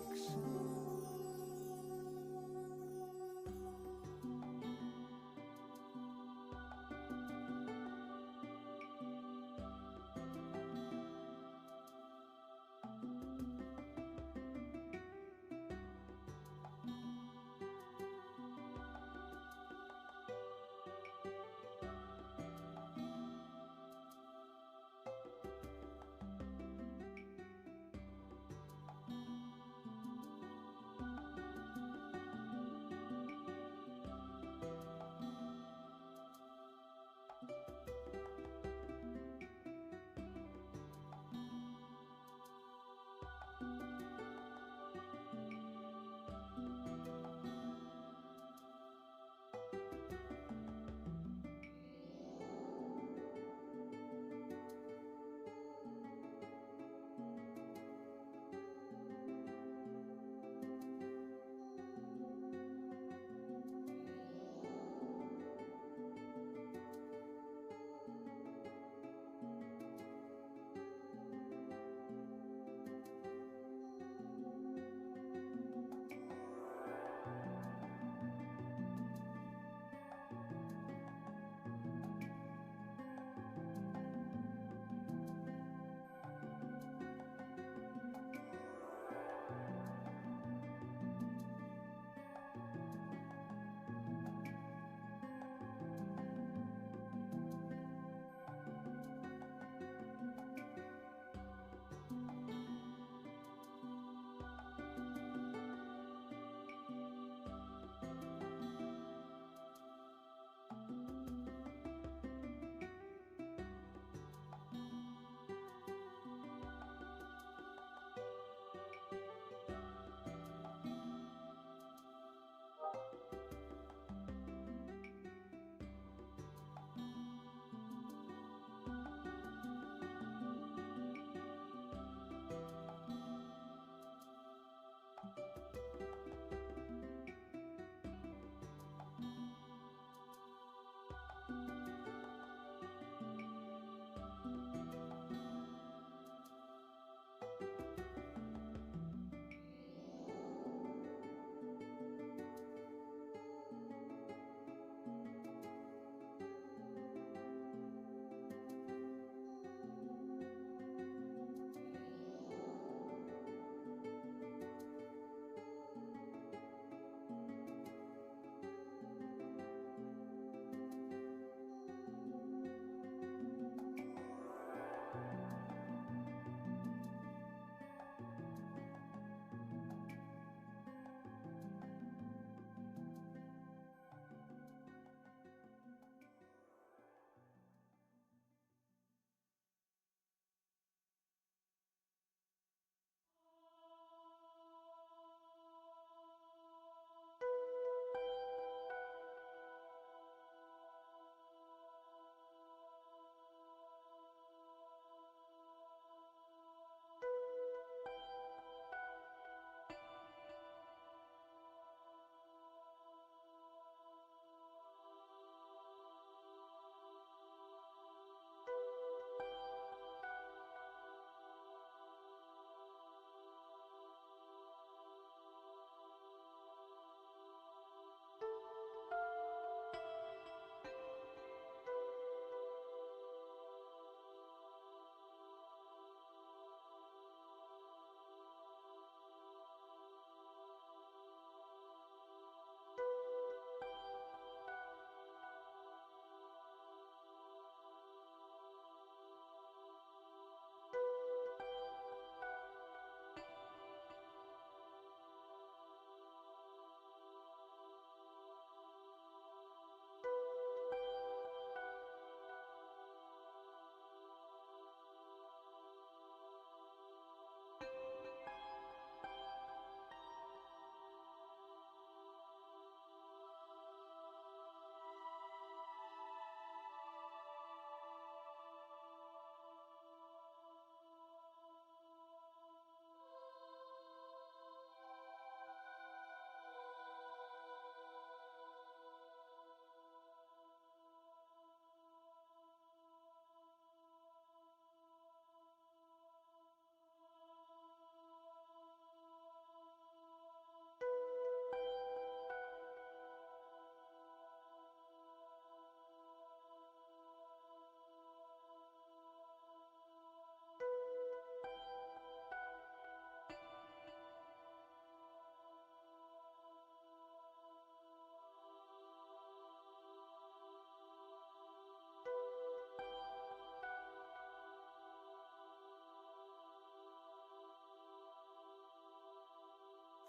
tricks.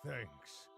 Thanks.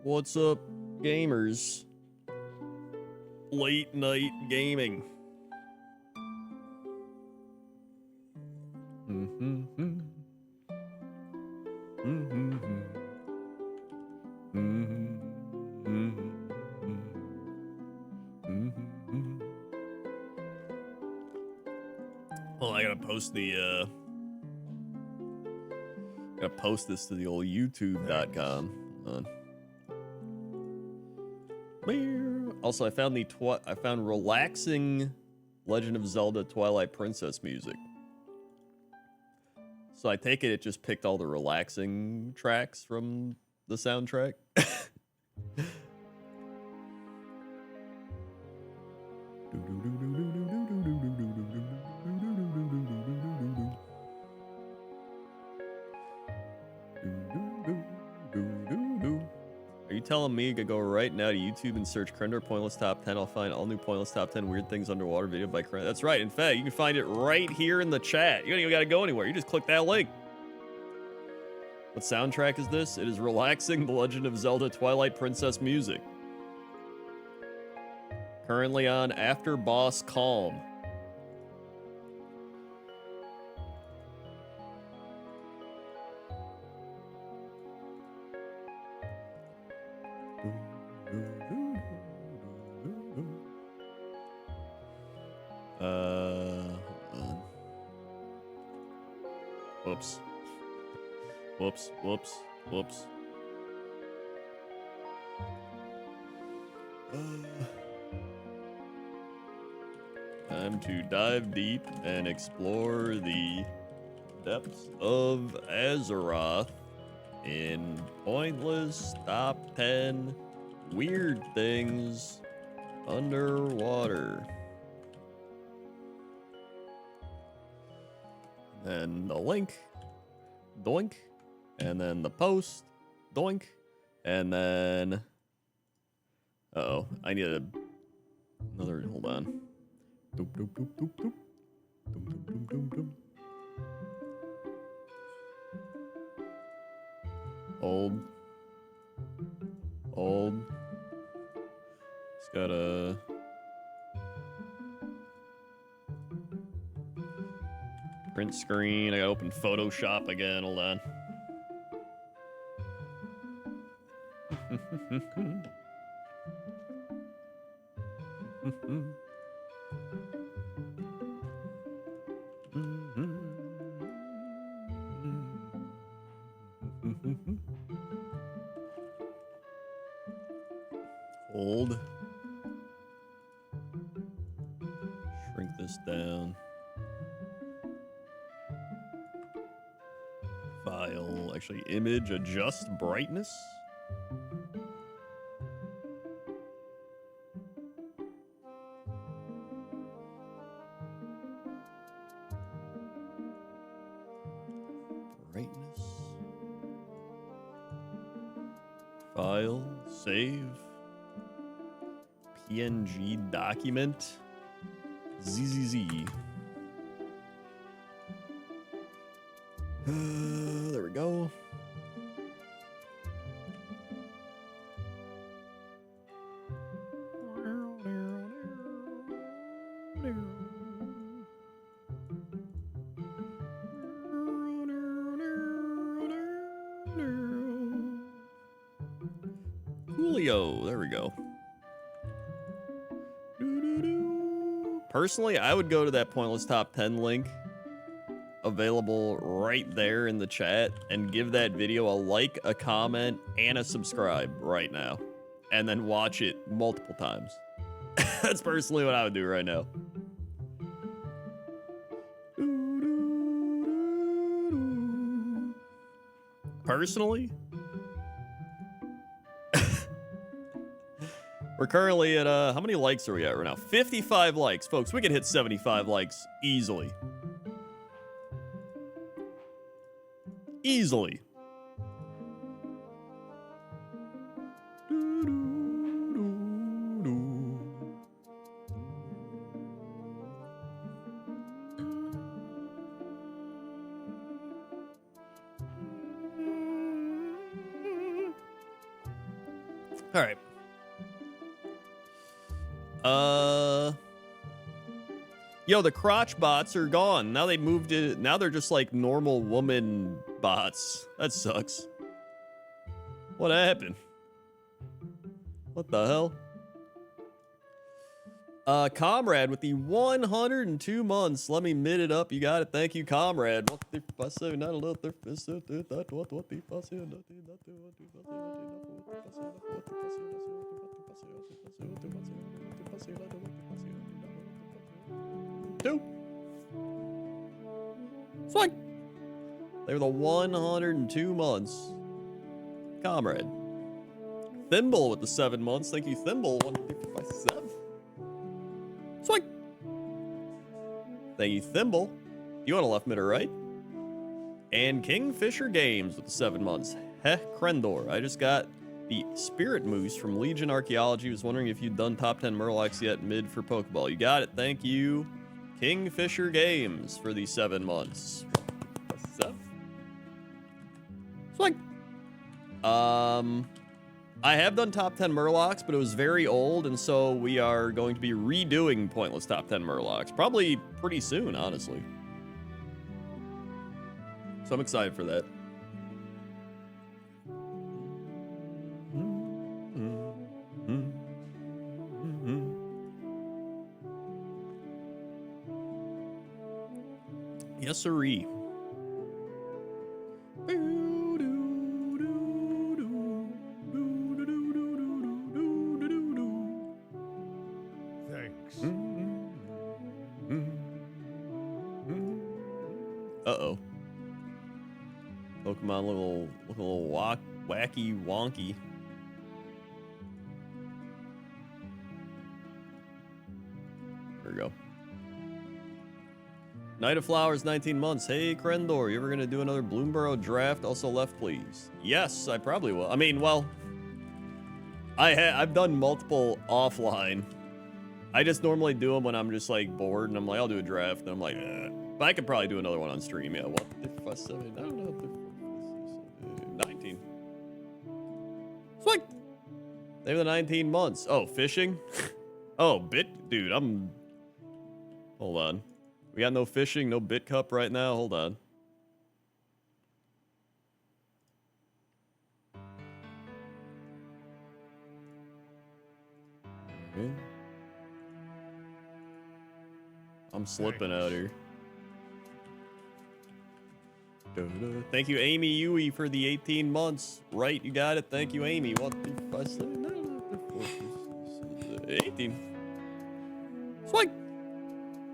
What's up, gamers? Late night gaming. Well, I gotta post the gotta post this to the old youtube.com. Hold on. Also, I found relaxing Legend of Zelda Twilight Princess music. So I take it just picked all the relaxing tracks from the soundtrack. Are you telling me to go right now to YouTube and search Crendor Pointless Top 10? I'll find all new Pointless Top 10 Weird Things Underwater video by Crendor. That's right. In fact, you can find it right here in the chat. You don't even got to go anywhere. You just click that link. What soundtrack is this? It is relaxing The Legend of Zelda Twilight Princess music. Currently on After Boss Calm. Hold on. Whoops. Time to dive deep and explore the depths of Azeroth in Pointless Top 10 Weird Things Underwater. And the link, doink, and then the post, doink, and then, uh-oh, I need another, hold on. Doop, doop, doop, doop, doop. Doop, doop, doop, doop, doop. Hold. It's got a... print screen. I gotta open Photoshop again. Hold on. Hold. Shrink this down. File, actually, image, adjust brightness. Brightness. File, save. PNG document. ZZZ. There we go. Coolio, there we go. Personally, I would go to that Pointless Top 10 link available right there in the chat and give that video a like, a comment, and a subscribe right now. And then watch it multiple times. That's personally what I would do right now. Personally, we're currently at, how many likes are we at right now? 55 likes. Folks, we can hit 75 likes easily. Easily. All right. Yo, the crotch bots are gone. Now they moved it. Now they're just like normal woman bots. That sucks. What happened? What the hell? Comrade with the 102 months. Let me mid it up. You got it. Thank you, Comrade. What the fuss? Not a little. What the fuss? Two. Swing. They were the 102 months. Comrade. Thimble with the 7 months. Thank you, Thimble. 157. Swing. Thank you, Thimble. You want a left, mid, or right? And Kingfisher Games with the 7 months. Heh, Crendor. I just got the Spirit Moose from Legion Archaeology. Was wondering if you'd done top 10 Murlocs yet mid for Pokeball. You got it. Thank you, Kingfisher Games, for the 7 months. Swing. I have done top 10 Murlocs, but it was very old, and so we are going to be redoing Pointless top 10 Murlocs. Probably pretty soon, honestly. So I'm excited for that. Yes, sirree. Thanks. Uh-oh. Pokemon look a little wacky wonky. There we go. Night of Flowers, 19 months. Hey, Crendor, you ever gonna do another Bloomborough draft? Also left, please. Yes, I probably will. I mean, well, I've done multiple offline. I just normally do them when I'm just like bored and I'm like, I'll do a draft. And I'm like, but I could probably do another one on stream. Yeah, what the fuck? I don't know. 19. Swing. They were the 19 months. Oh, fishing? Oh, dude, hold on. We got no fishing, no bit cup right now. Hold on. Okay. I'm slipping out here. Thank you, Amy Yui, for the 18 months. Right, you got it. Thank you, Amy. What the fuck? 18. Swing.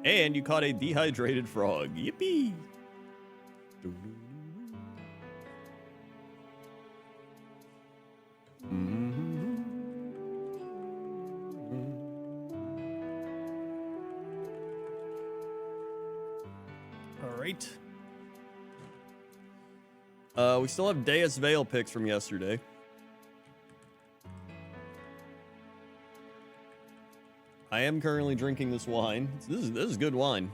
And you caught a dehydrated frog. Yippee. All right. We still have Deus Vale picks from yesterday. I am currently drinking this wine. This is good wine.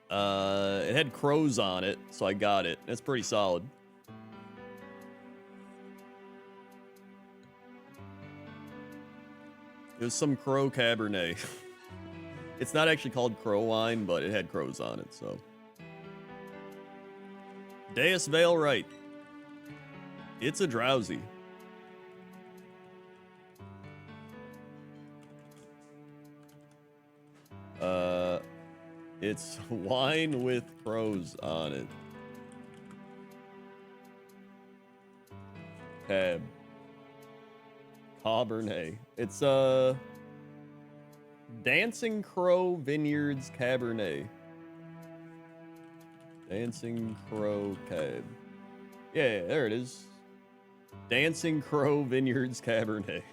It had crows on it, so I got it. It's pretty solid. It was some crow Cabernet. It's not actually called crow wine, but it had crows on it, so. Deus Vale right. It's a drowsy. It's wine with crows on it. Cabernet. It's Dancing Crow Vineyards Cabernet. Dancing Crow Cab. Yeah, there it is. Dancing Crow Vineyards Cabernet.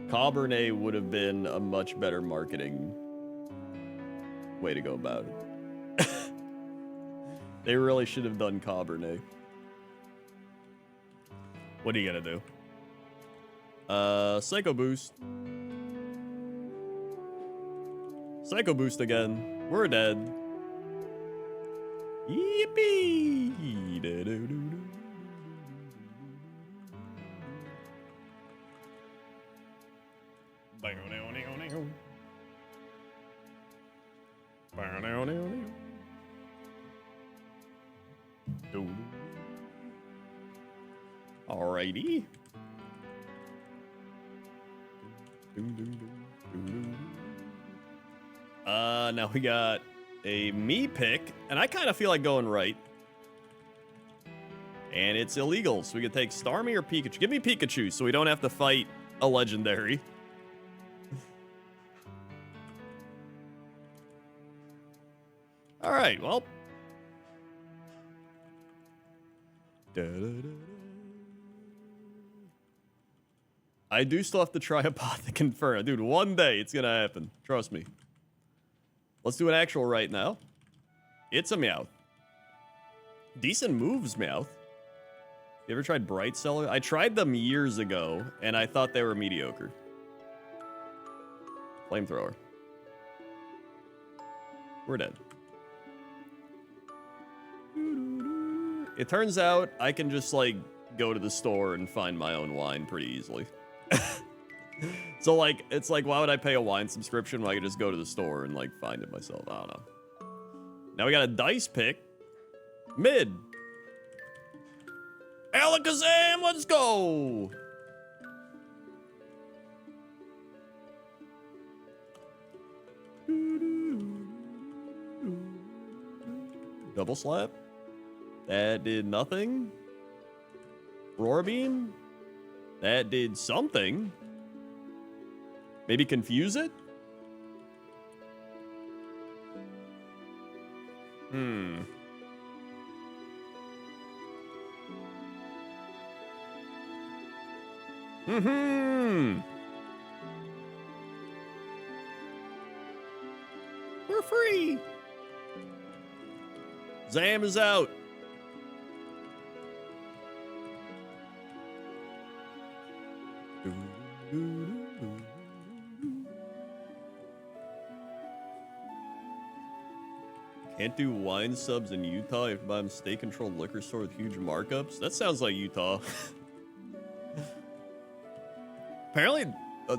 Cabernet would have been a much better marketing way to go about it. They really should have done Cabernet. What are you gonna do? Psycho Boost. Psycho Boost again. We're dead. Yippee! Alrighty. Now we got a me pick, and I kind of feel like going right. And it's illegal, so we can take Starmie or Pikachu. Give me Pikachu, so we don't have to fight a legendary. All right, well. I do still have to try a pot to confirm. Dude, one day it's gonna happen. Trust me. Let's do an actual right now. It's a Meowth. Decent moves, Meowth. You ever tried Bright Cellar? I tried them years ago, and I thought they were mediocre. Flamethrower. We're dead. It turns out I can just, like, go to the store and find my own wine pretty easily. So, like, it's like, why would I pay a wine subscription when I could just go to the store and, like, find it myself? I don't know. Now we got a dice pick. Mid. Alakazam, let's go! Double slap. That did nothing. Roar beam. That did something. Maybe confuse it? Hmm. We're free. Zam is out. Can't do wine subs in Utah. You have to buy them state-controlled liquor store with huge markups. That sounds like Utah. Apparently,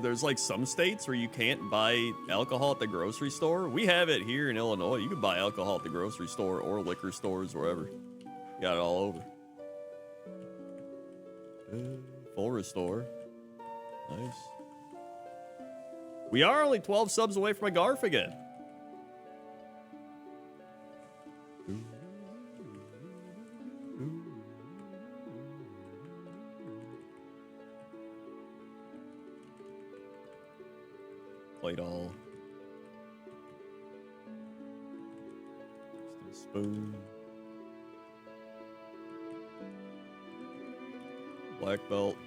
there's like some states where you can't buy alcohol at the grocery store. We have it here in Illinois. You can buy alcohol at the grocery store or liquor stores, wherever. Got it all over. Full restore. Nice. We are only 12 subs away from a Garf again. Played all. Just a spoon. Black belt.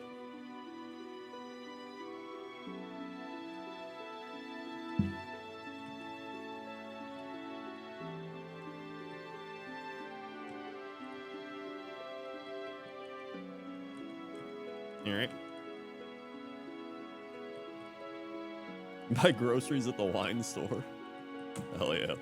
All right. Buy groceries at the wine store. Hell yeah.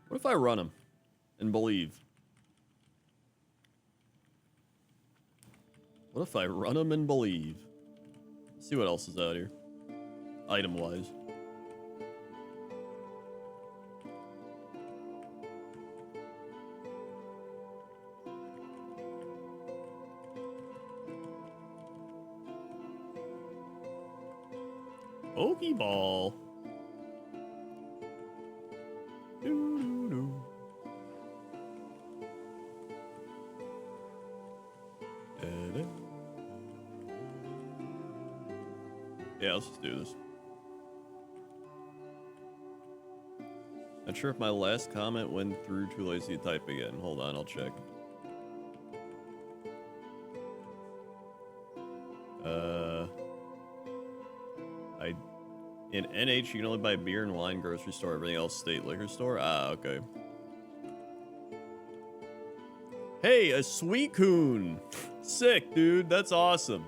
What if I run him and believe? What if I run him and believe? Let's see what else is out here. Item-wise. Pokeball. Yeah, let's just do this. Not sure if my last comment went through. Too lazy to type again. Hold on, I'll check. In NH, you can only buy beer and wine, grocery store, everything else state liquor store. Ah, okay. Hey, a Suicune. Sick, dude. That's awesome.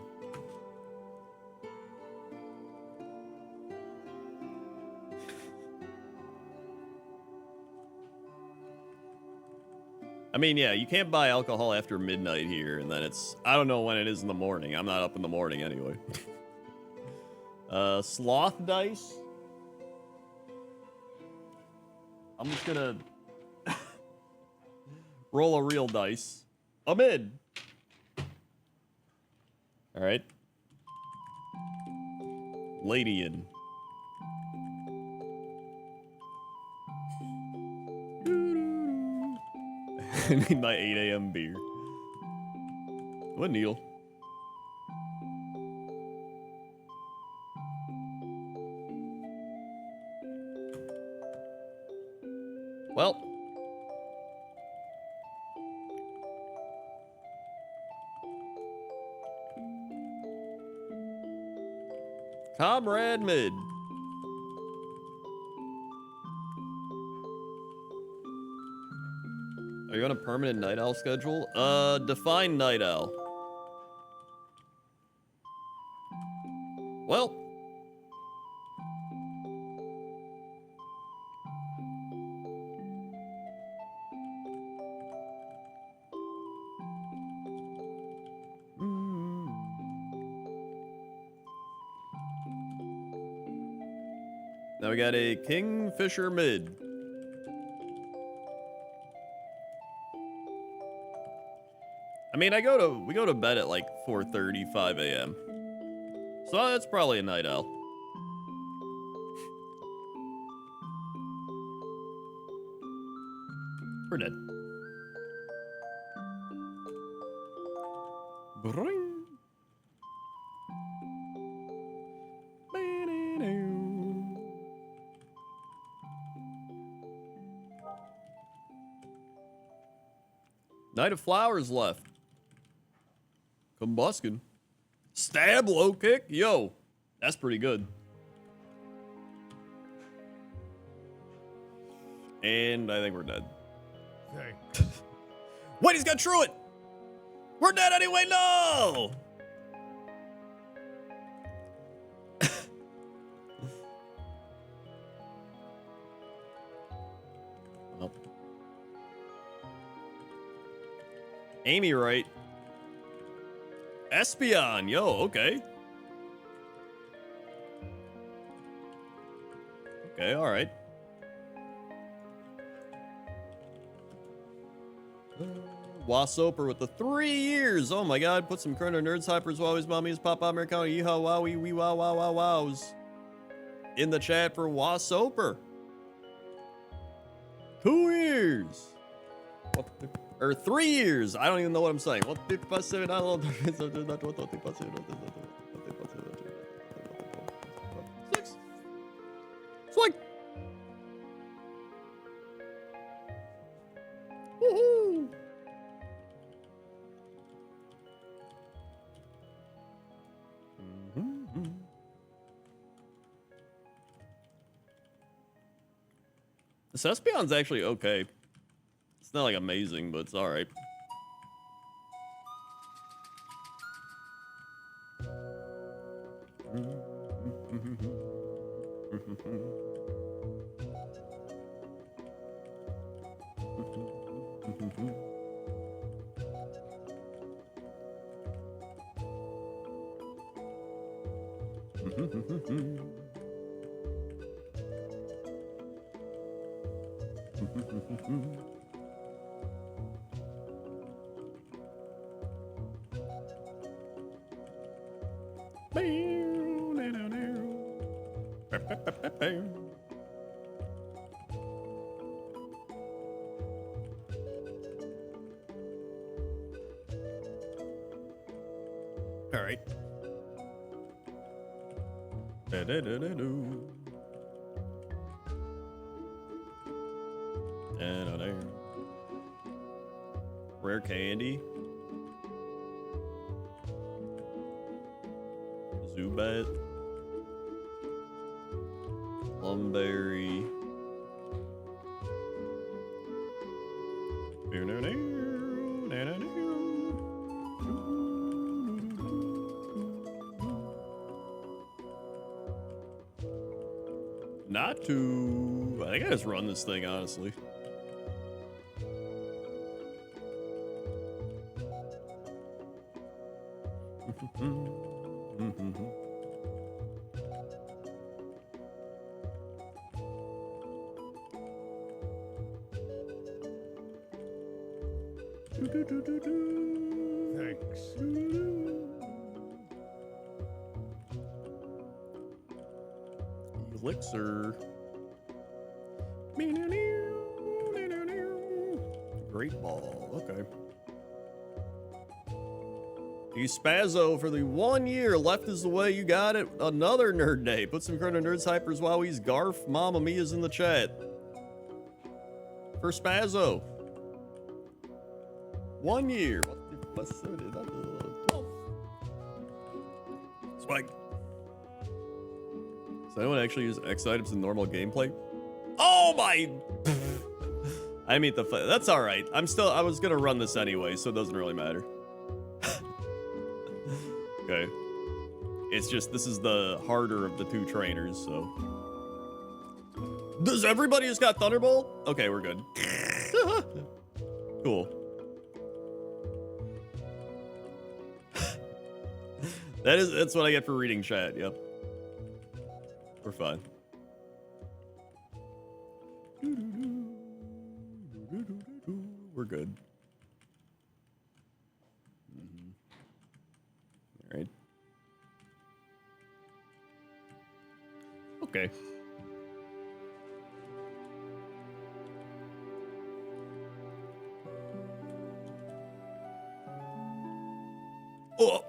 I mean, yeah, you can't buy alcohol after midnight here, and then it's... I don't know when it is in the morning. I'm not up in the morning anyway. Sloth dice. I'm just gonna... roll a real dice. I'm in. Alright. Ladian. I need my 8 a.m. beer. What, Neil? Well. Comrade Mid. Are you on a permanent night owl schedule? Define night owl. Well. Now we got a Kingfisher Mid. I mean, we go to bed at like 4:30, 5 a.m. So that's probably a night owl. We're dead. Bring. Night of Flowers left. Combuskin. Stab low kick? Yo, that's pretty good. And I think we're dead. Okay. Wait, he's got Truant! We're dead anyway, no! Well. Amy right. Espeon, yo, okay. Okay, alright. Wassoper with the 3 years. Oh my god, put some Crendor Nerds Hypers Wowies Mommies Pop Out Americano Yeehaw Wowie Wee Wow Wow Wow Wows in the chat for Wassoper. 2 years. Or 3 years. I don't even know what I'm saying. Six. Swing. Woohoo. The Espeon's actually okay. It's not like amazing, but it's alright. All right. Rare candy. Zubat. Plumberry. Not too. I think I just run this thing, honestly. Thanks. Elixir. Great ball. Okay. You spazzo for the 1 year. Left is the way you got it. Another nerd day. Put some Crendor nerds hypers while he's Garf. Mamma Mia's in the chat. For spazzo. 1 year. Spike. Does anyone actually use X items in normal gameplay? Oh my! I mean, that's all right. I was gonna run this anyway, so it doesn't really matter. Okay. It's just, this is the harder of the two trainers, so. Does everybody just got Thunderbolt? Okay, we're good. Cool. That's what I get for reading chat, yep. We're fine. We're good. All right. Okay. Oh,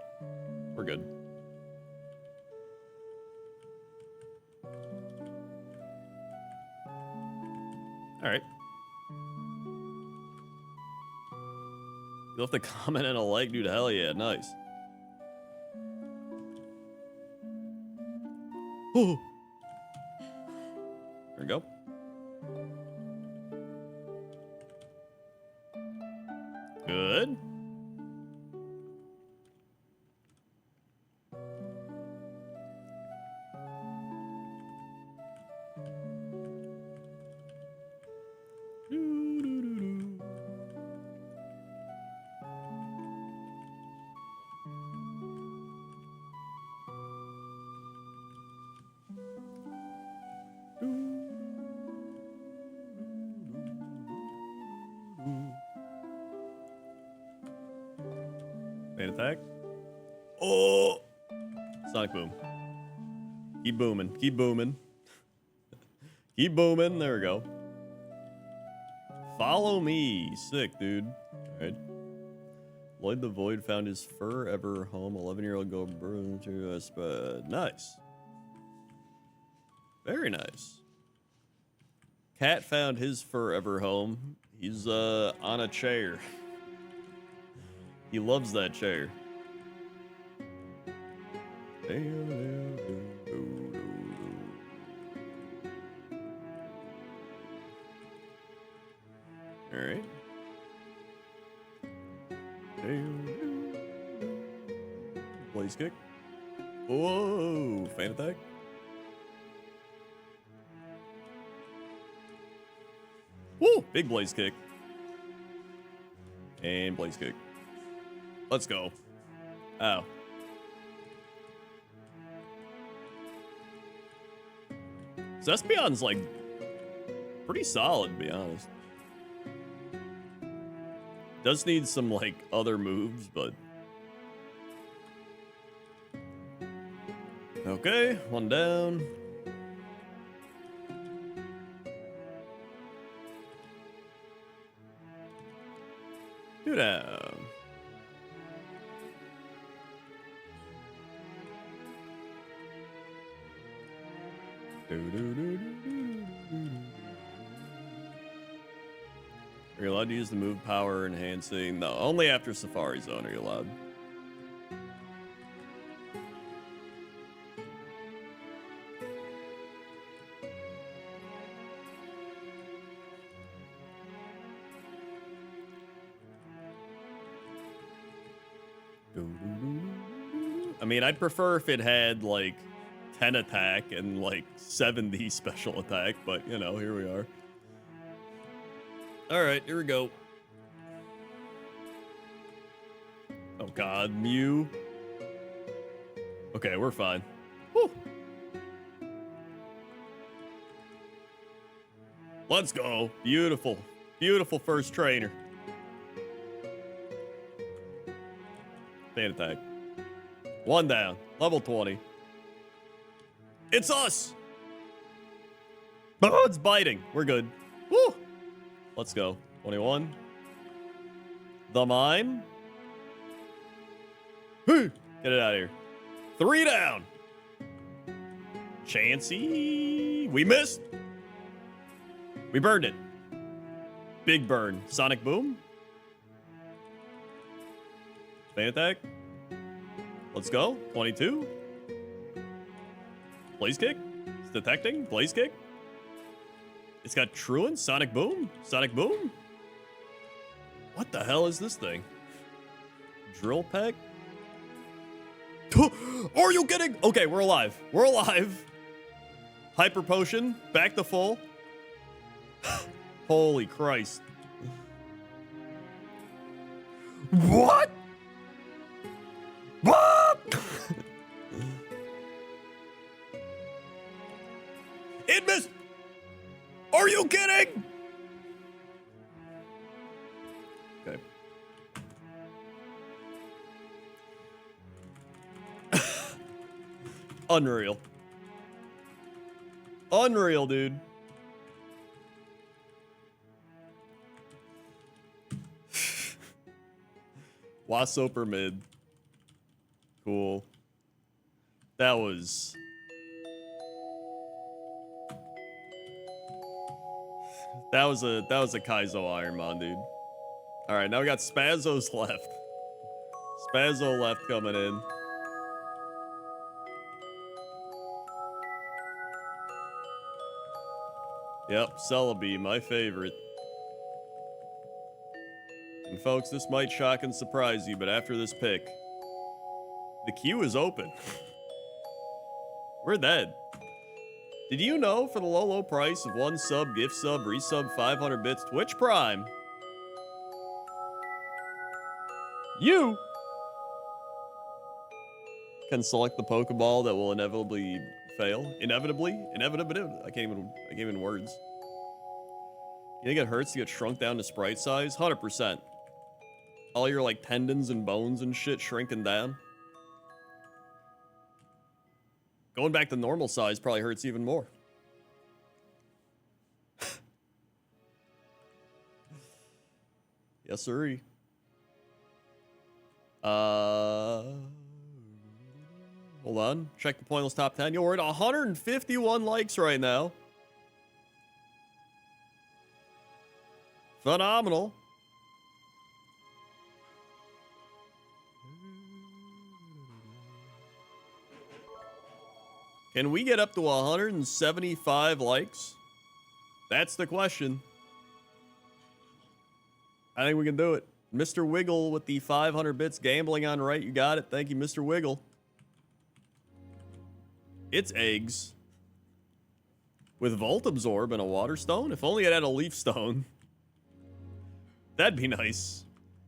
we're good. All right. You left a comment and a like, dude. Hell yeah, nice. Oh. There we go. Good. Main attack. Oh! Sonic boom. Keep booming. Keep booming. Keep booming. There we go. Follow me. Sick, dude. Alright. Lloyd the Void found his forever home. 11-year-old go burn to us, but nice. Very nice. Cat found his forever home. He's on a chair. He loves that chair. All right. Blaze kick. Whoa, fan attack. Woo, big blaze kick. And blaze kick. Let's go. Ow. So Espeon's like pretty solid, to be honest. Does need some like other moves, but okay, one down. Two down. Are you allowed to use the move power enhancing? No, only after Safari Zone are you allowed. I mean, I'd prefer if it had like 10 attack and like 70 special attack, but you know, here we are. All right, here we go. Oh God, Mew. Okay, we're fine. Woo. Let's go. Beautiful. Beautiful first trainer. Fan attack. One down. Level 20. It's us! Oh, it's biting. We're good. Woo! Let's go. 21. The mine. Get it out of here. 3 down. Chansey. We missed. We burned it. Big burn. Sonic boom. Fan attack. Let's go. 22. Blaze kick. It's detecting. Blaze kick. It's got truant. Sonic boom. Sonic boom. What the hell is this thing? Drill peck. Are you kidding? Okay, we're alive. We're alive. Hyper potion. Back to full. Holy Christ. What? What? It missed. Are you kidding? Okay. Unreal. Unreal, dude. Wassoper mid. Cool. That was a Kaizo Ironmon, dude. All right, now we got Spazzo's left. Spazzo left coming in. Yep, Celebi, my favorite. And folks, this might shock and surprise you, but after this pick, the queue is open. We're dead. Did you know for the low, low price of 1 sub, gift sub, resub, 500 bits, Twitch Prime, you can select the Pokeball that will inevitably fail. Inevitably? I can't even words. You think it hurts to get shrunk down to sprite size? 100%. All your like tendons and bones and shit shrinking down. Going back to normal size probably hurts even more. Yes, sirree. Hold on. Check the pointless top 10. Yo, we're at 151 likes right now. Phenomenal. Can we get up to 175 likes? That's the question. I think we can do it. Mr. Wiggle with the 500 bits gambling on right. You got it. Thank you, Mr. Wiggle. It's eggs. With Volt Absorb and a Water Stone? If only it had a Leaf Stone. That'd be nice.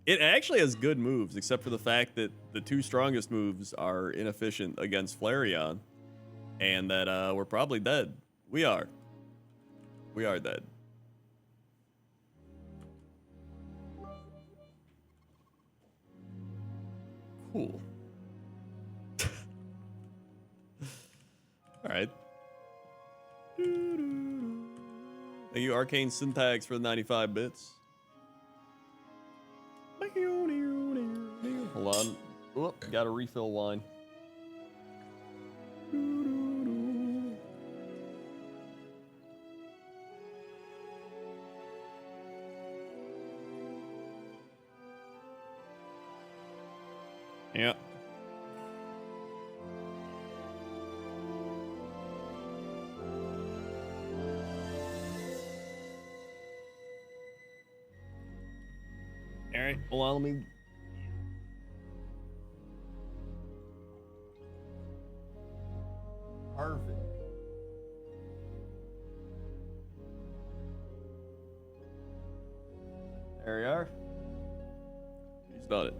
It actually has good moves, except for the fact that the 2 strongest moves are inefficient against Flareon. And that we're probably dead. We are. We are dead. Cool. All right. Thank you, Arcane Syntax, for the 95 bits. Hold on. Oop, gotta refill wine. Yeah. All right, hold on, let me... Perfect. There we are. He's done it.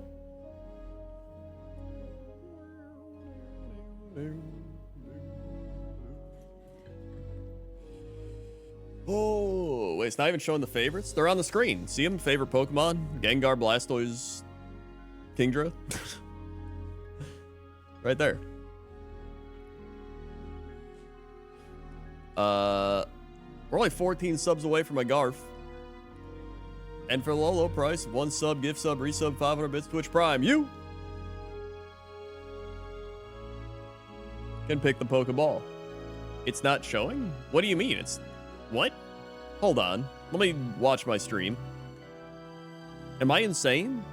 Oh, wait, it's not even showing the favorites? They're on the screen. See them? Favorite Pokemon? Gengar, Blastoise, Kingdra. Right there. We're only 14 subs away from my Garf. And for a low, low price, 1 sub, gift sub, resub, 500 bits, Twitch Prime, you can pick the Pokeball. It's not showing? What do you mean? It's... What? Hold on. Let me watch my stream. Am I insane?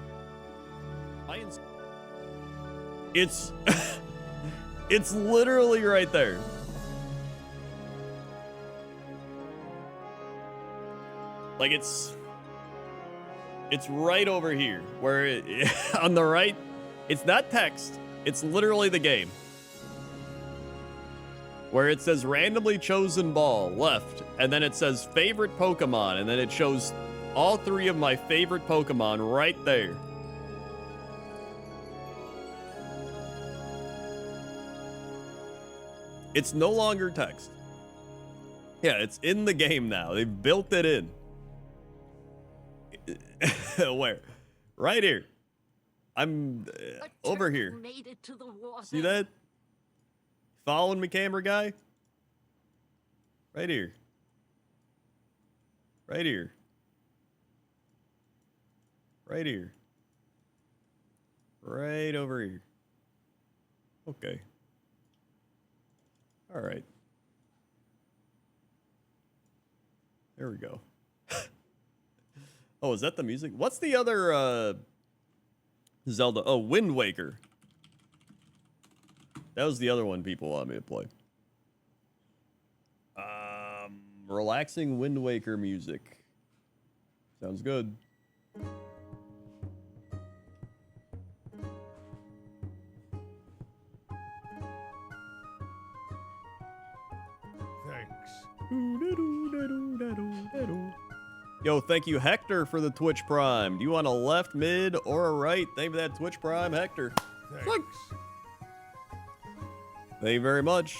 It's... It's literally right there. Like, it's right over here, where on the right, it's not text, it's literally the game. Where it says randomly chosen ball, left, and then it says favorite Pokemon, and then it shows all 3 of my favorite Pokemon right there. It's no longer text. Yeah, it's in the game now. They've built it in. Where? Right here. I'm over here. See that? Following me, camera guy? Right here. Right here. Right here. Right over here. Okay. All right. There we go. Oh, is that the music? What's the other Zelda? Oh, Wind Waker. That was the other one people want me to play. Relaxing Wind Waker music. Sounds good. Yo, thank you, Hector, for the Twitch Prime. Do you want a left, mid, or a right? Thank you for that Twitch Prime, Hector. Thanks. Thank you very much.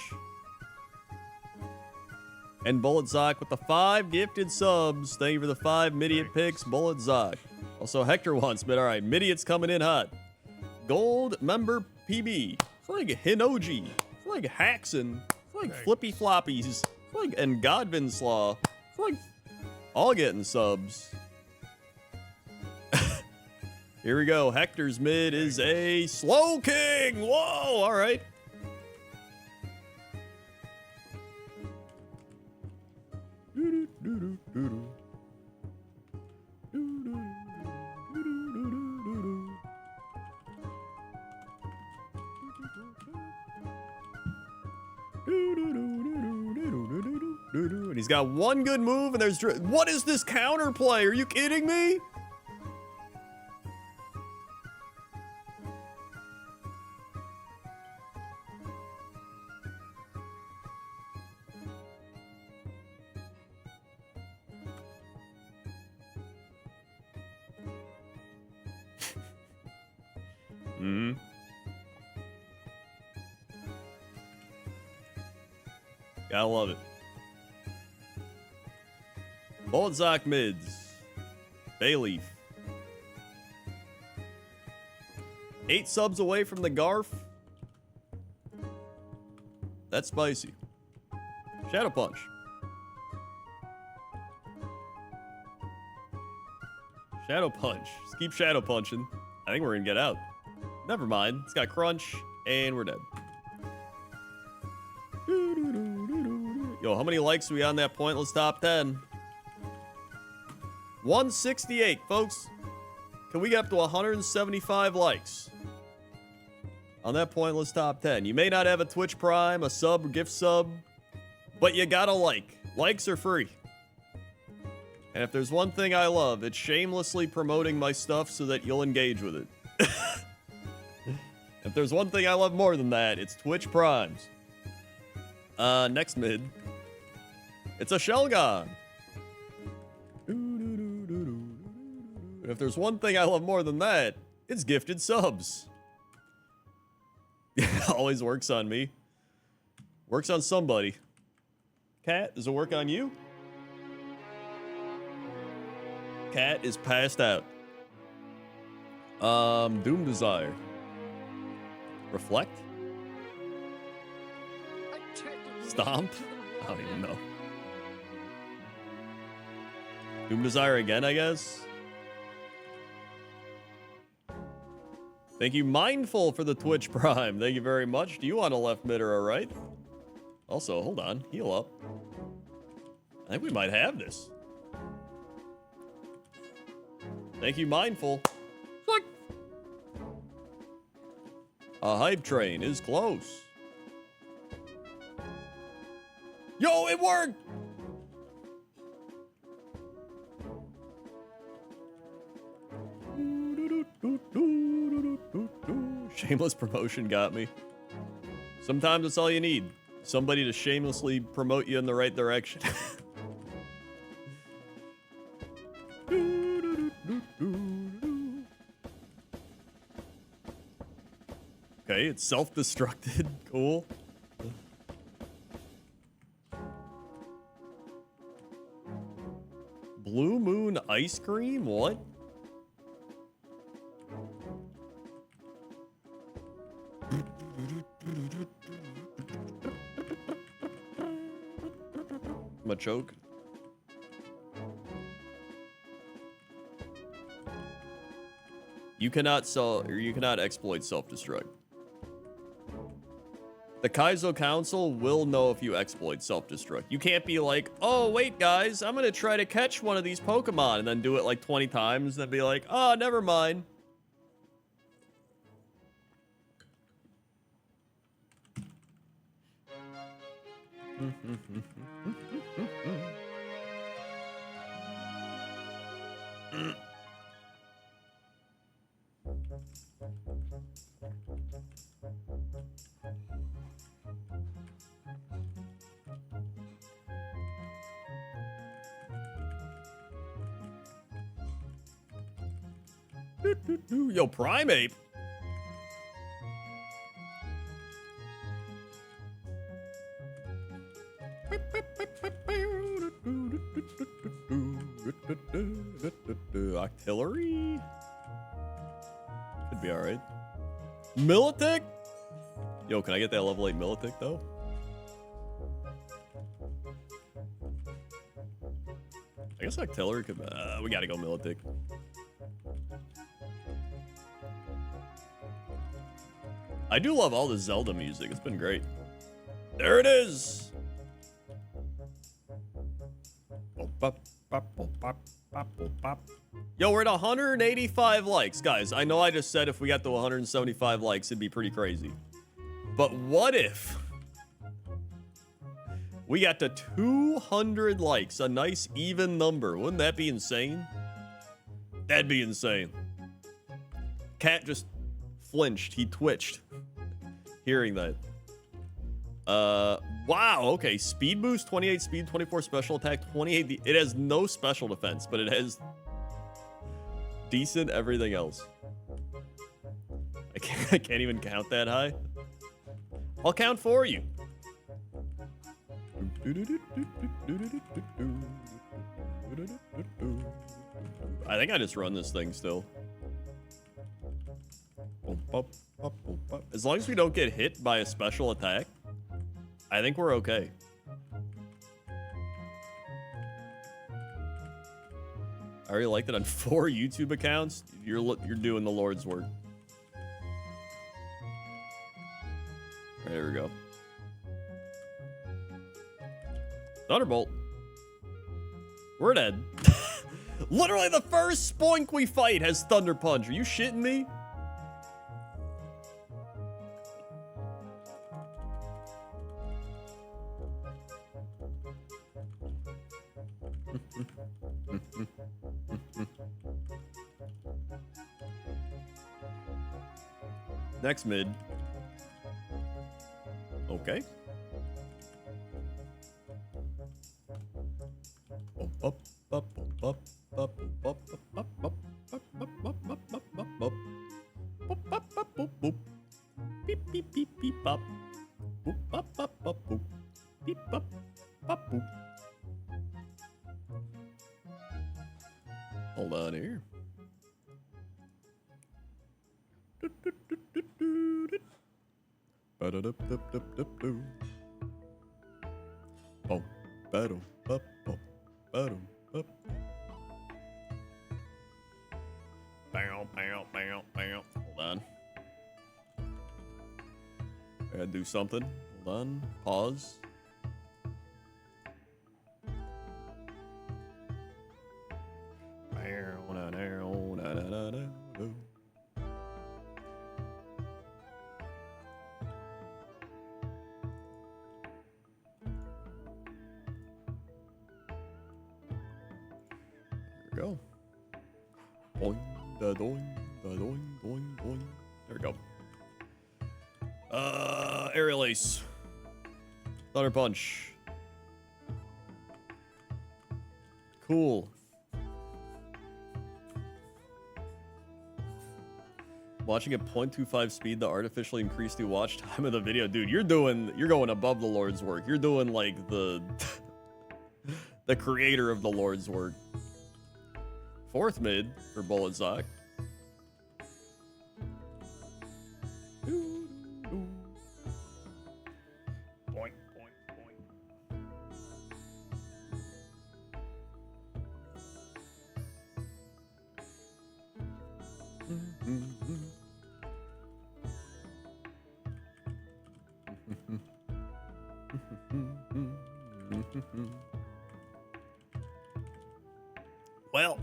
And Bullet Zoc with the 5 gifted subs. Thank you for the 5 Midiot picks, Bullet Zoc. Also, Hector wants, but all right, Midiot's coming in hot. Gold member PB. It's like Hinoji. It's like Haxon. It's like Flippy Floppies. It's like and Godvin Slaw. It's like all getting subs. Here we go. Hector's mid is a Slow King. Whoa, all right. And he's got one good move, and there's... What is this counterplay? Are you kidding me? Gotta love it. Bullet Zoc mids. Bayleaf. 8 subs away from the Garf. That's spicy. Shadow Punch. Shadow Punch. Just keep Shadow Punching. I think we're gonna get out. Never mind. It's got Crunch, and we're dead. Yo, how many likes are we on that pointless top 10? 168, folks. Can we get up to 175 likes on that pointless top 10? You may not have a Twitch Prime, a sub, gift sub, but you gotta like. Likes are free. And if there's one thing I love, it's shamelessly promoting my stuff so that you'll engage with it. If there's one thing I love more than that, it's Twitch Primes. Next mid. It's a Shelgon. And if there's one thing I love more than that, it's gifted subs. Always works on me. Works on somebody. Cat, does it work on you? Cat is passed out. Doom Desire. Reflect? Stomp? I don't even know. Doom Desire again, I guess? Thank you, Mindful, for the Twitch Prime. Thank you very much. Do you want a left mid or a right? Also, hold on. Heal up. I think we might have this. Thank you, Mindful. Look. A hype train is close. Yo, it worked! Shameless promotion got me. Sometimes that's all you need. Somebody to shamelessly promote you in the right direction. Okay, it's self-destructed. Cool. Blue Moon ice cream? What? My choke. You cannot exploit self-destruct. The Kaizo Council will know if you exploit self-destruct. You can't be like, oh, wait, guys, I'm gonna try to catch one of these Pokemon, and then do it like 20 times, and then be like, oh, never mind. Yo, Primeape. Octillery? Could be alright. Militech? Yo, can I get that level 8 Militech though? I guess Octillery could... we gotta go Militech. I do love all the Zelda music. It's been great. There it is! Yo, we're at 185 likes. Guys, I know I just said if we got to 175 likes, it'd be pretty crazy. But what if we got to 200 likes? A nice even number. Wouldn't that be insane? That'd be insane. Cat just flinched. He twitched. Hearing that. Wow, okay. Speed boost, 28 speed, 24 special attack, 28... It has no special defense, but it has decent everything else. I can't even count that high. I'll count for you. I think I just run this thing still. As long as we don't get hit by a special attack, I think we're okay. I already liked it on 4 YouTube accounts. You're doing the Lord's work. There we go. Thunderbolt. We're dead. Literally the first spoink we fight has Thunder Punch. Are you shitting me? Next mid. Okay. Hold on here. Hold on. I gotta do something. Hold on. Pause. There we go. Boing, da doing, da doing, doing, doing. There we go. Aerial Ace. Thunder Punch. Cool. Watching at 0.25 speed to artificially increase the watch time of the video. Dude, you're going above the Lord's work. You're doing like the the creator of the Lord's work. 4th mid for Bullet Zoc. Boink, boink, boink. Well,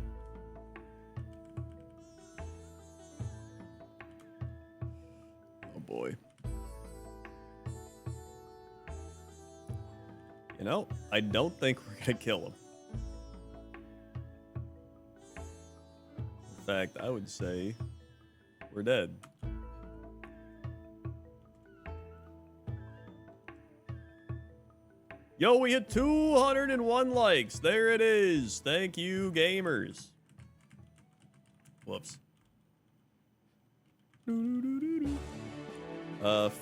oh boy. You know, I don't think we're gonna kill him. In fact, I would say we're dead. Yo, we hit 201 likes. There it is. Thank you, gamers. Whoops.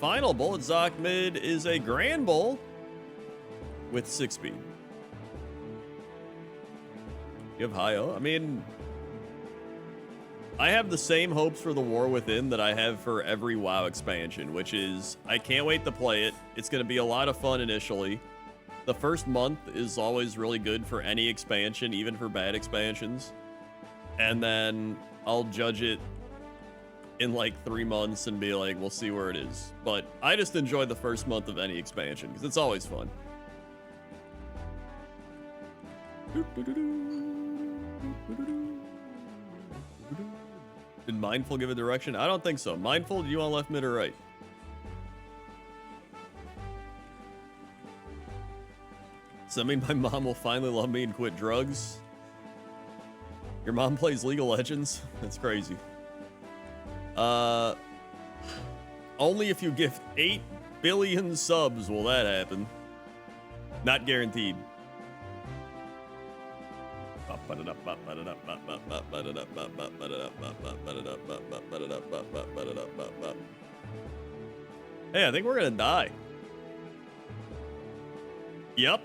Final Bullet Zoc mid is a Grand Bull with 6 speed. You have high O? I mean, I have the same hopes for the War Within that I have for every WoW expansion, which is I can't wait to play it. It's going to be a lot of fun initially. The first month is always really good for any expansion, even for bad expansions. And then I'll judge it in like 3 months and be like, we'll see where it is. But I just enjoy the first month of any expansion because it's always fun. Did Mindful give a direction? I don't think so. Mindful, do you want left, mid, or right? Does that mean my mom will finally love me and quit drugs? Your mom plays League of Legends? That's crazy. Only if you gift 8 billion subs will that happen. Not guaranteed. Hey, I think we're gonna die. Yep.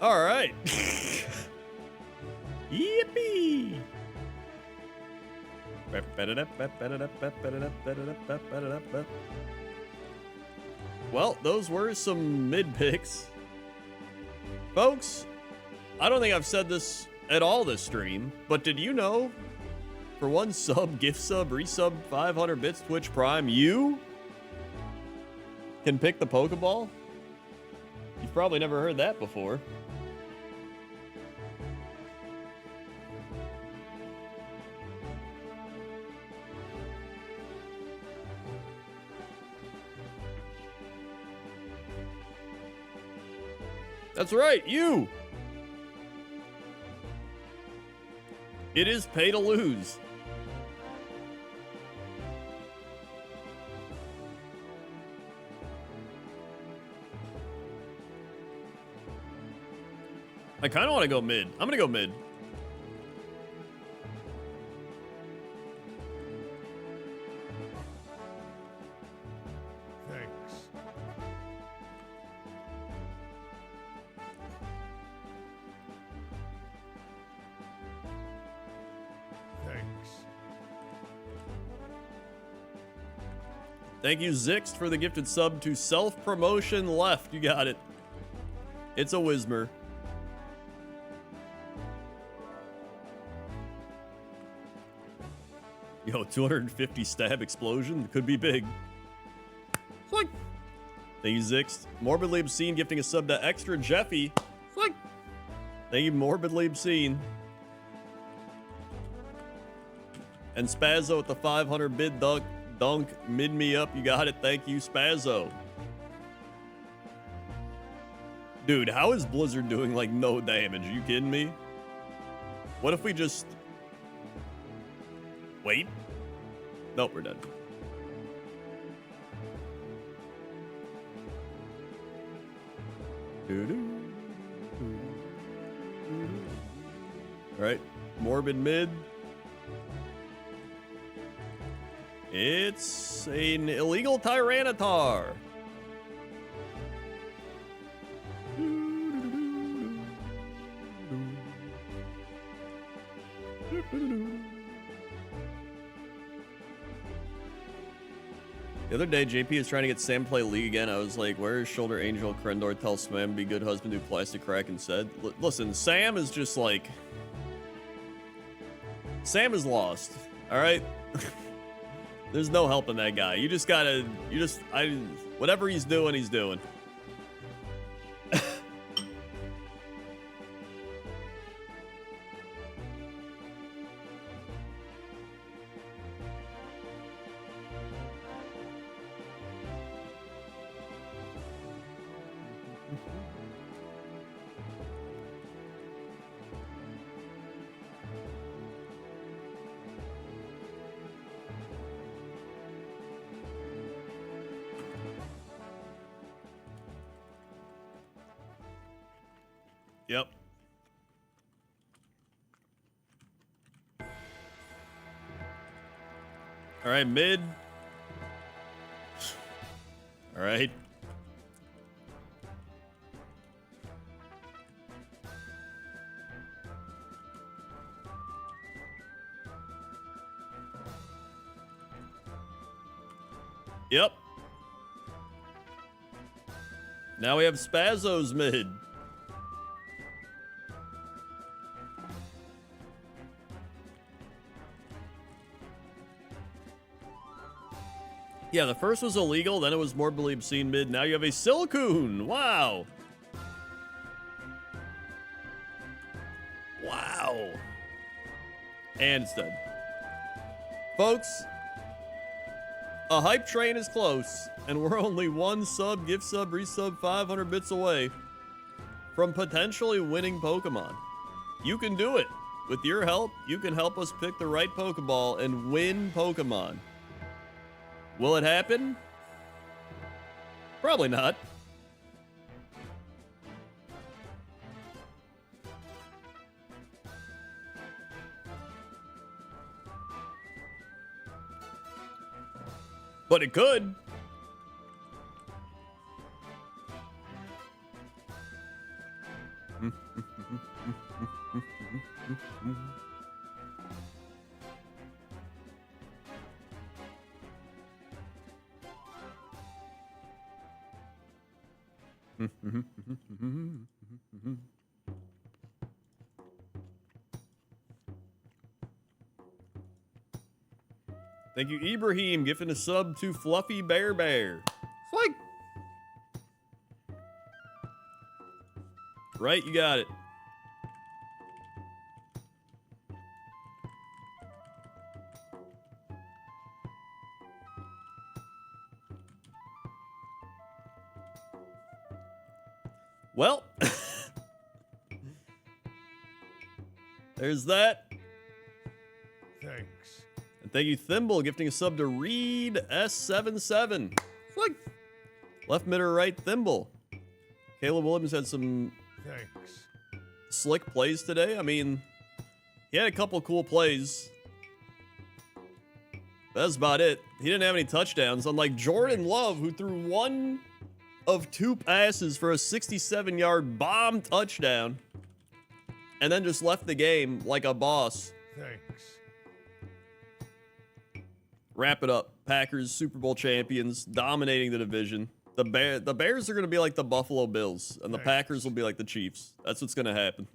All right. Yippee. Well, those were some mid picks. Folks, I don't think I've said this at all this stream, but did you know for 1 sub, gift sub, resub, 500 bits, Twitch Prime, you can pick the Pokeball? You've probably never heard that before. That's right, you! It is pay to lose. I kind of want to go mid. I'm going to go mid. Thanks. Thank you, Zix, for the gifted sub to self-promotion left. You got it. It's a Whismer. Yo, 250 stab explosion could be big. Like, thank you, Zix. Morbidly Obscene gifting a sub to Extra Jeffy. Like, thank you, Morbidly Obscene. And Spazzo with the 500 bid dunk mid me up. You got it. Thank you, Spazzo. Dude, how is Blizzard doing like no damage? Are you kidding me? What if we just wait? Nope, we're dead. All right, Morbid mid. It's an illegal Tyranitar. The other day, JP is trying to get Sam to play League again. I was like, where is Shoulder Angel? Crendor tells Smam be good husband, do plastic crack and said. Listen, Sam is just like... Sam is lost, all right? There's no helping that guy. You just gotta, whatever he's doing, he's doing. Yep. All right, mid. All right. Yep. Now we have Spazzo's mid. Yeah, the first was illegal, then it was Morbidly Obscene mid. Now you have a Silcoon. Wow. Wow. And it's dead. Folks, a hype train is close, and we're only one sub, gift sub, resub 500 bits away from potentially winning Pokemon. You can do it. With your help, you can help us pick the right Pokeball and win Pokemon. Will it happen? Probably not. But it could. Thank you, Ibrahim, gifting a sub to Fluffy Bear Bear. Like, right, you got it. Well, there's that. Thanks. And thank you, Thimble, gifting a sub to Reed S77. Like, left mid or right, Thimble. Caleb Williams had some Thanks. slick plays today. I mean, he had a couple cool plays. That's about it. He didn't have any touchdowns, unlike Jordan Love, who threw one of two passes for a 67-yard bomb touchdown and then just left the game like a boss. Thanks. Wrap it up. Packers, Super Bowl champions, dominating the division. The Bears are going to be like the Buffalo Bills, and the Packers will be like the Chiefs. That's what's going to happen.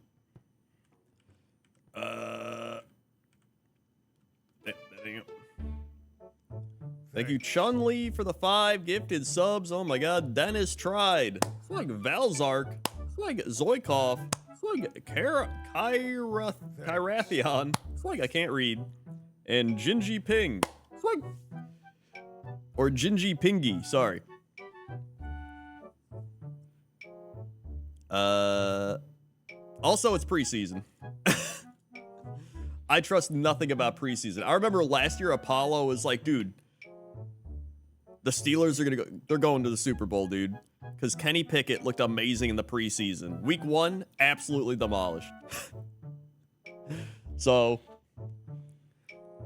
Thank you, Chun-Li, for the 5 gifted subs. Oh my god, Dennis tried. It's like Valzark. It's like Zoikov. It's like Kyrathion. It's like I can't read. And Jinji Ping. It's like... Or Jinji Pingy, sorry. Also, it's preseason. I trust nothing about preseason. I remember last year Apollo was like, dude, the Steelers are gonna go, they're going to the Super Bowl, dude. Because Kenny Pickett looked amazing in the preseason. Week 1, absolutely demolished. So,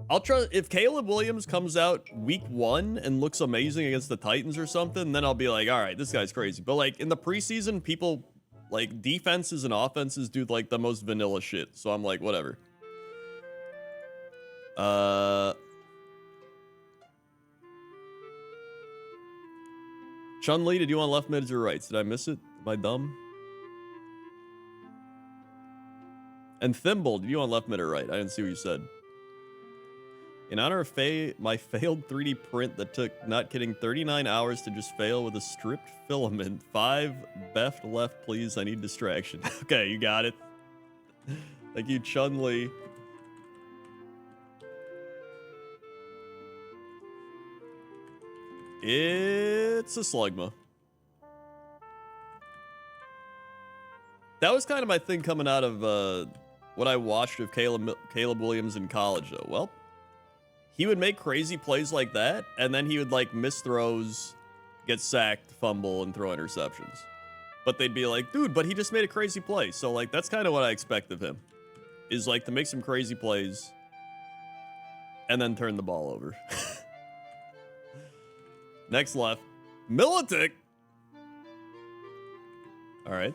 I'll trust, if Caleb Williams comes out week 1 and looks amazing against the Titans or something, then I'll be like, all right, this guy's crazy. But like in the preseason, people, like defenses and offenses do like the most vanilla shit. So I'm like, whatever. Chun-Li, did you want left mids or rights? Did I miss it? Am I dumb? And Thimble, did you want left mid or right? I didn't see what you said. In honor of my failed 3D print that took, not kidding, 39 hours to just fail with a stripped filament. 5 beft left, please. I need distraction. Okay, you got it. Thank you, Chun-Li. It's a Slugma. That was kind of my thing coming out of what I watched of Caleb Williams in college, though. Well, he would make crazy plays like that, and then he would, like, miss throws, get sacked, fumble, and throw interceptions. But they'd be like, dude, but he just made a crazy play. So, like, that's kind of what I expect of him. Is, like, to make some crazy plays, and then turn the ball over. Next left. Militic! All right.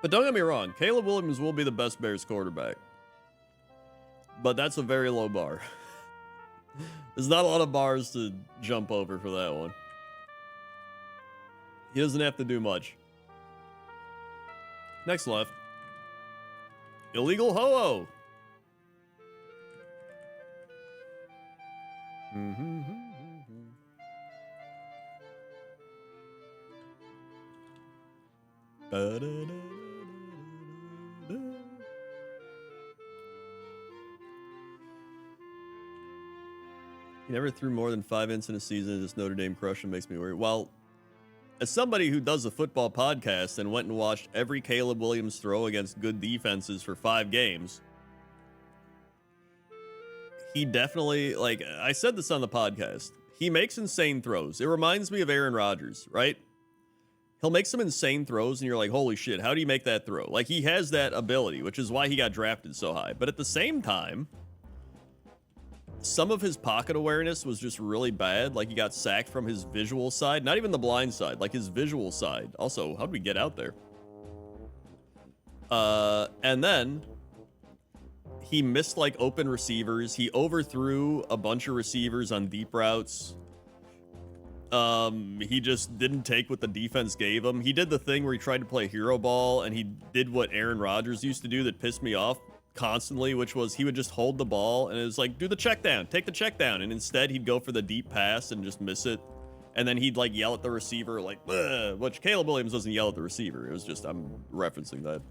But don't get me wrong, Caleb Williams will be the best Bears quarterback. But that's a very low bar. There's not a lot of bars to jump over for that one. He doesn't have to do much. Next left. Illegal Ho-Oh. He never threw more than 5 ints in a season. This Notre Dame crushing makes me worry. Well, as somebody who does a football podcast and went and watched every Caleb Williams throw against good defenses for 5 games, he definitely, like, I said this on the podcast, he makes insane throws. It reminds me of Aaron Rodgers, right? He'll make some insane throws, and you're like, holy shit, how do you make that throw? Like, he has that ability, which is why he got drafted so high. But at the same time, some of his pocket awareness was just really bad. Like, he got sacked from his visual side. Not even the blind side, like his visual side. Also, how'd we get out there? And then he missed, like, open receivers. He overthrew a bunch of receivers on deep routes. He just didn't take what the defense gave him. He did the thing where he tried to play hero ball, and he did what Aaron Rodgers used to do that pissed me off constantly, which was he would just hold the ball, and it was like, do the check down, take the check down, and instead he'd go for the deep pass and just miss it. And then he'd like yell at the receiver, like, "Ugh," which Caleb Williams doesn't yell at the receiver. It was just, I'm referencing that.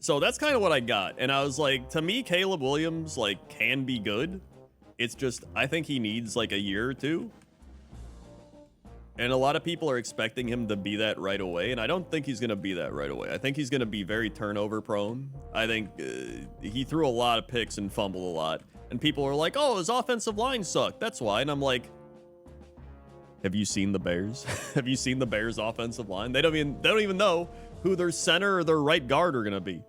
So that's kind of what I got. And I was like, to me, Caleb Williams, like, can be good. It's just, I think he needs like a year or two. And a lot of people are expecting him to be that right away. And I don't think he's going to be that right away. I think he's going to be very turnover prone. I think he threw a lot of picks and fumbled a lot. And people are like, oh, his offensive line sucked. That's why. And I'm like, have you seen the Bears? Have you seen the Bears offensive line? They don't even know who their center or their right guard are going to be.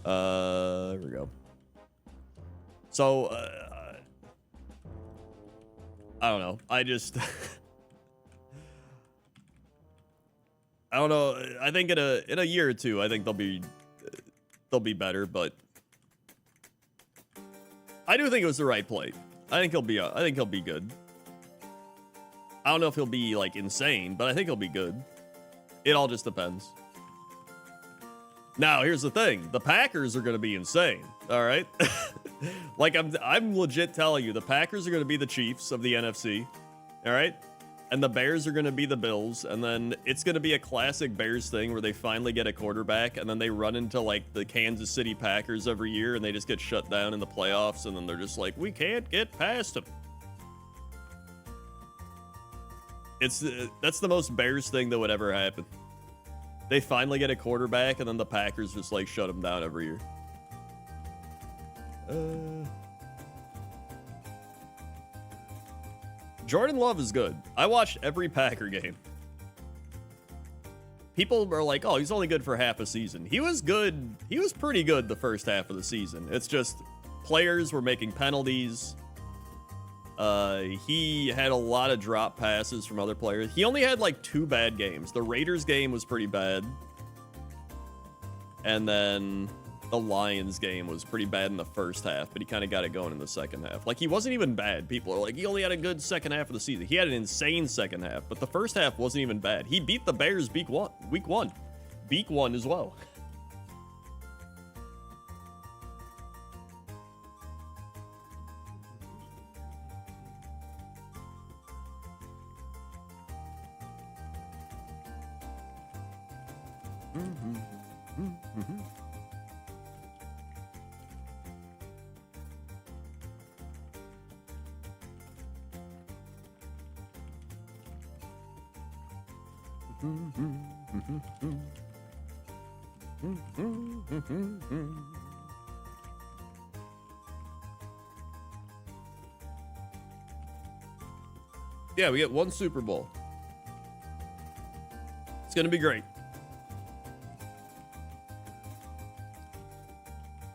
There we go. So, I don't know. I just, I don't know. I think in a year or two, I think they'll be better, but I do think it was the right play. I think he'll be good. I don't know if he'll be like insane, but I think he'll be good. It all just depends. Now, here's the thing. The Packers are going to be insane. All right. Like I'm legit telling you, the Packers are going to be the Chiefs of the NFC. All right. And the Bears are going to be the Bills. And then it's going to be a classic Bears thing where they finally get a quarterback and then they run into like the Kansas City Packers every year and they just get shut down in the playoffs. And then they're just like, we can't get past them. That's the most Bears thing that would ever happen. They finally get a quarterback and then the Packers just like shut them down every year. Jordan Love is good. I watched every Packer game. People are like, oh, he's only good for half a season. He was good. He was pretty good the first half of the season. It's just players were making penalties. He had a lot of drop passes from other players. He only had like 2 bad games. The Raiders game was pretty bad. And then the Lions game was pretty bad in the first half, but he kind of got it going in the second half. Like, he wasn't even bad. People are like, he only had a good second half of the season. He had an insane second half, but the first half wasn't even bad. He beat the Bears week one. Week one as well. Yeah, we get 1 Super Bowl. It's gonna be great.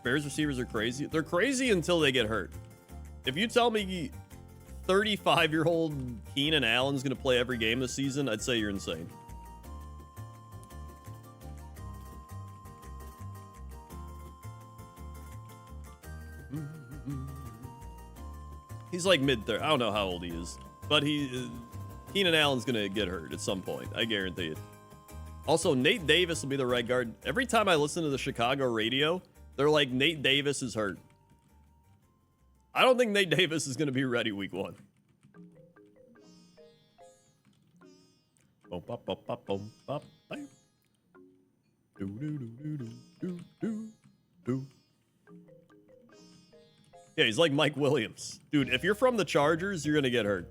Bears receivers are crazy. They're crazy until they get hurt. If you tell me 35-year-old Keenan Allen's gonna play every game this season, I'd say you're insane. He's like mid-30s. I don't know how old he is, but Keenan Allen's gonna get hurt at some point. I guarantee it. Also, Nate Davis will be the right guard. Every time I listen to the Chicago radio, they're like, Nate Davis is hurt. I don't think Nate Davis is gonna be ready week 1. Yeah, he's like Mike Williams. Dude, if you're from the Chargers, you're going to get hurt.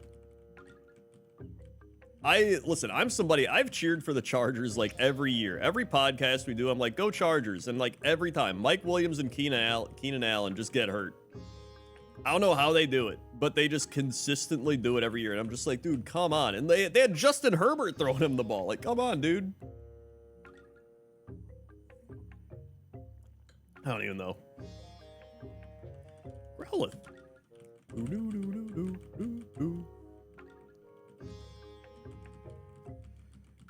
Listen, I'm somebody, I've cheered for the Chargers like every year. Every podcast we do, I'm like, go Chargers. And like every time, Mike Williams and Keenan Allen just get hurt. I don't know how they do it, but they just consistently do it every year. And I'm just like, dude, come on. And they had Justin Herbert throwing him the ball. Like, come on, dude. I don't even know. Growlithe.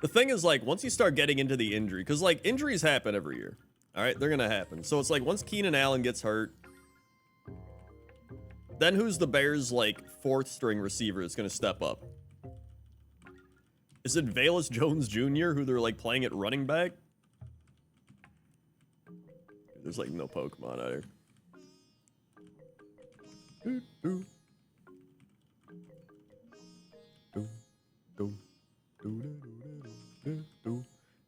The thing is, like, once you start getting into the injury, because, like, injuries happen every year. All right? They're going to happen. So it's like, once Keenan Allen gets hurt, then who's the Bears, like, 4th string receiver that's going to step up? Is it Velus Jones Jr., who they're, like, playing at running back? There's, like, no Pokemon out here.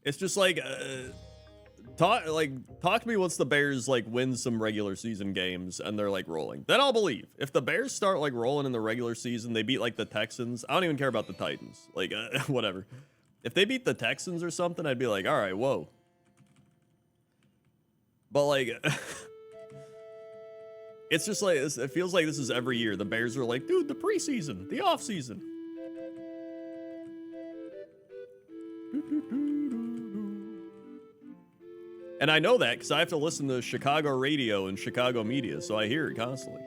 It's just like, talk to me once the Bears like win some regular season games and they're like rolling. Then I'll believe. If the Bears start like rolling in the regular season, they beat like the Texans. I don't even care about the Titans. Like, whatever. If they beat the Texans or something, I'd be like, all right, whoa. But like, it's just like, it feels like this is every year. The Bears are like, dude, the preseason, the off season. And I know that because I have to listen to Chicago radio and Chicago media, so I hear it constantly.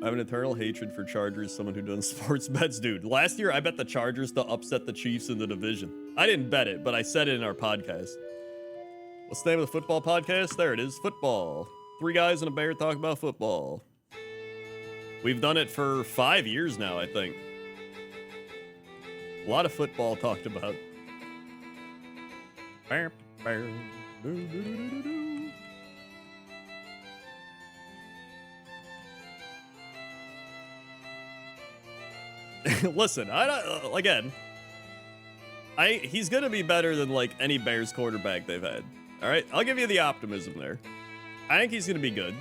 I have an eternal hatred for Chargers, someone who does sports bets. Dude, last year I bet the Chargers to upset the Chiefs in the division. I didn't bet it, but I said it in our podcast. What's the name of the football podcast? There it is, football. 3 guys and a bear talk about football. We've done it for 5 years now, I think. A lot of football talked about. Listen, he's gonna be better than like any Bears quarterback they've had. All right, I'll give you the optimism there. I think he's gonna be good.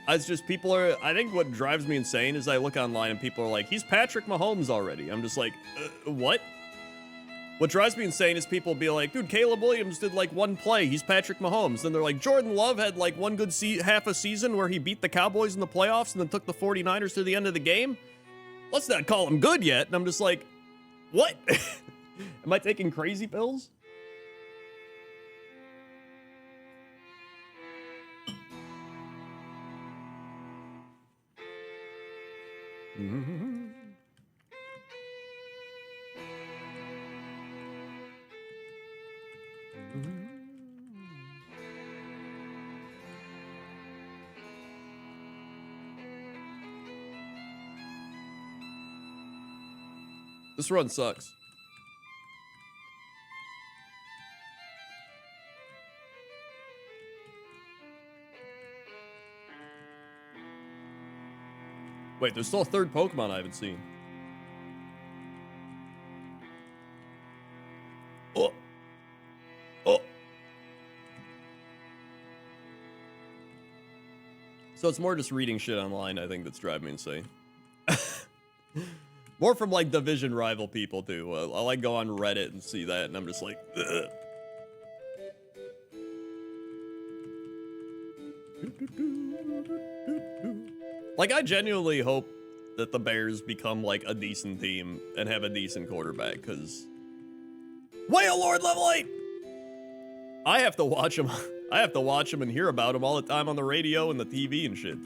It's just I think what drives me insane is I look online and people are like, he's Patrick Mahomes already. I'm just like, what? What drives me insane is people be like, dude, Caleb Williams did like 1 play. He's Patrick Mahomes. Then they're like, Jordan Love had like 1 good half a season where he beat the Cowboys in the playoffs and then took the 49ers to the end of the game. Let's not call him good yet. And I'm just like, what? Am I taking crazy pills? This run sucks. Wait, there's still a 3rd Pokemon I haven't seen. Oh. Oh. So it's more just reading shit online, I think, that's driving me insane. More from like division rival people too. I like go on Reddit and see that, and I'm just like, ugh. Like, I genuinely hope that the Bears become like a decent team and have a decent quarterback, because Whale Lord level 8. I have to watch him. I have to watch him and hear about him all the time on the radio and the TV and shit.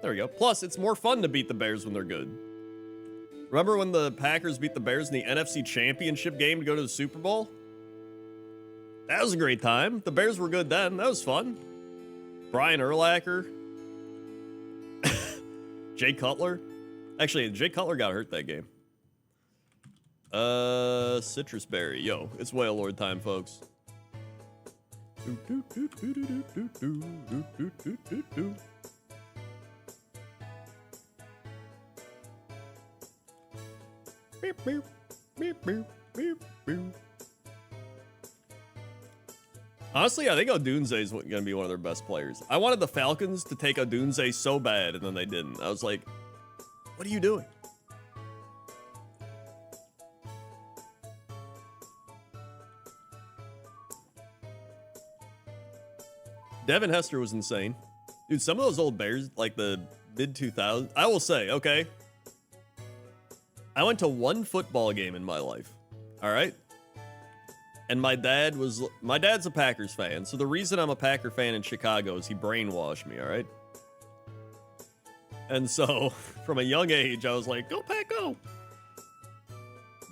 There we go. Plus, it's more fun to beat the Bears when they're good. Remember when the Packers beat the Bears in the NFC Championship game to go to the Super Bowl? That was a great time. The Bears were good then. That was fun. Brian Urlacher. Jay Cutler. Actually, Jay Cutler got hurt that game. Citrus Berry. Yo, it's Whale Lord time, folks. Beep, beep, beep, beep, beep, beep. Honestly, I think Odunze is going to be one of their best players. I wanted the Falcons to take Odunze so bad, and then they didn't. I was like, what are you doing? Devin Hester was insane. Dude, some of those old Bears, like the mid-2000s, I will say, okay, I went to 1 football game in my life, all right? And my dad's a Packers fan, so the reason I'm a Packer fan in Chicago is he brainwashed me, all right? And so, from a young age, I was like, go Pack, go!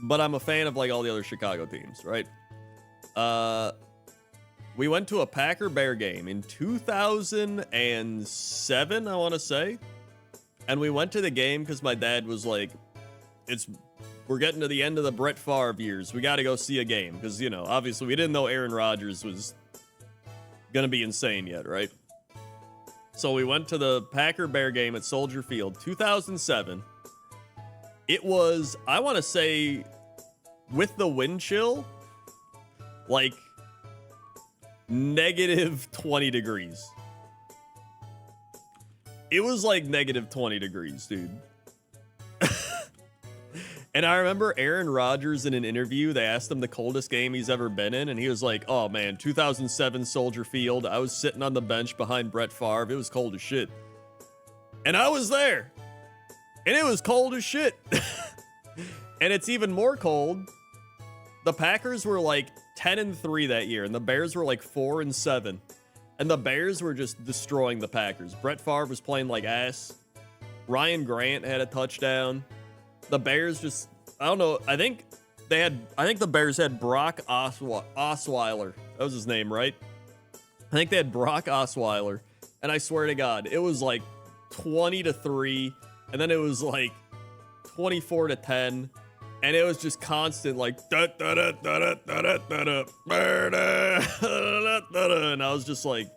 But I'm a fan of, like, all the other Chicago teams, right? We went to a Packer-Bear game in 2007, I want to say. And we went to the game because my dad was like, it's we're getting to the end of the Brett Favre years. We got to go see a game because, you know, obviously we didn't know Aaron Rodgers was going to be insane yet, right? So we went to the Packer-Bear game at Soldier Field, 2007. It was, I want to say, with the wind chill, like negative 20 degrees. It was like negative 20 degrees, dude. And I remember Aaron Rodgers in an interview, they asked him the coldest game he's ever been in, and he was like, oh man, 2007 Soldier Field, I was sitting on the bench behind Brett Favre, it was cold as shit. And I was there, and it was cold as shit. And it's even more cold. The Packers were like 10-3 that year, and the Bears were like 4-7. And the Bears were just destroying the Packers. Brett Favre was playing like ass. Ryan Grant had a touchdown. The Bears just, I don't know, I think the Bears had Brock Osweiler. That was his name, right? I think they had Brock Osweiler. And I swear to God, it was like 20-3. And then it was like 24-10. And it was just constant, like, and I was just like,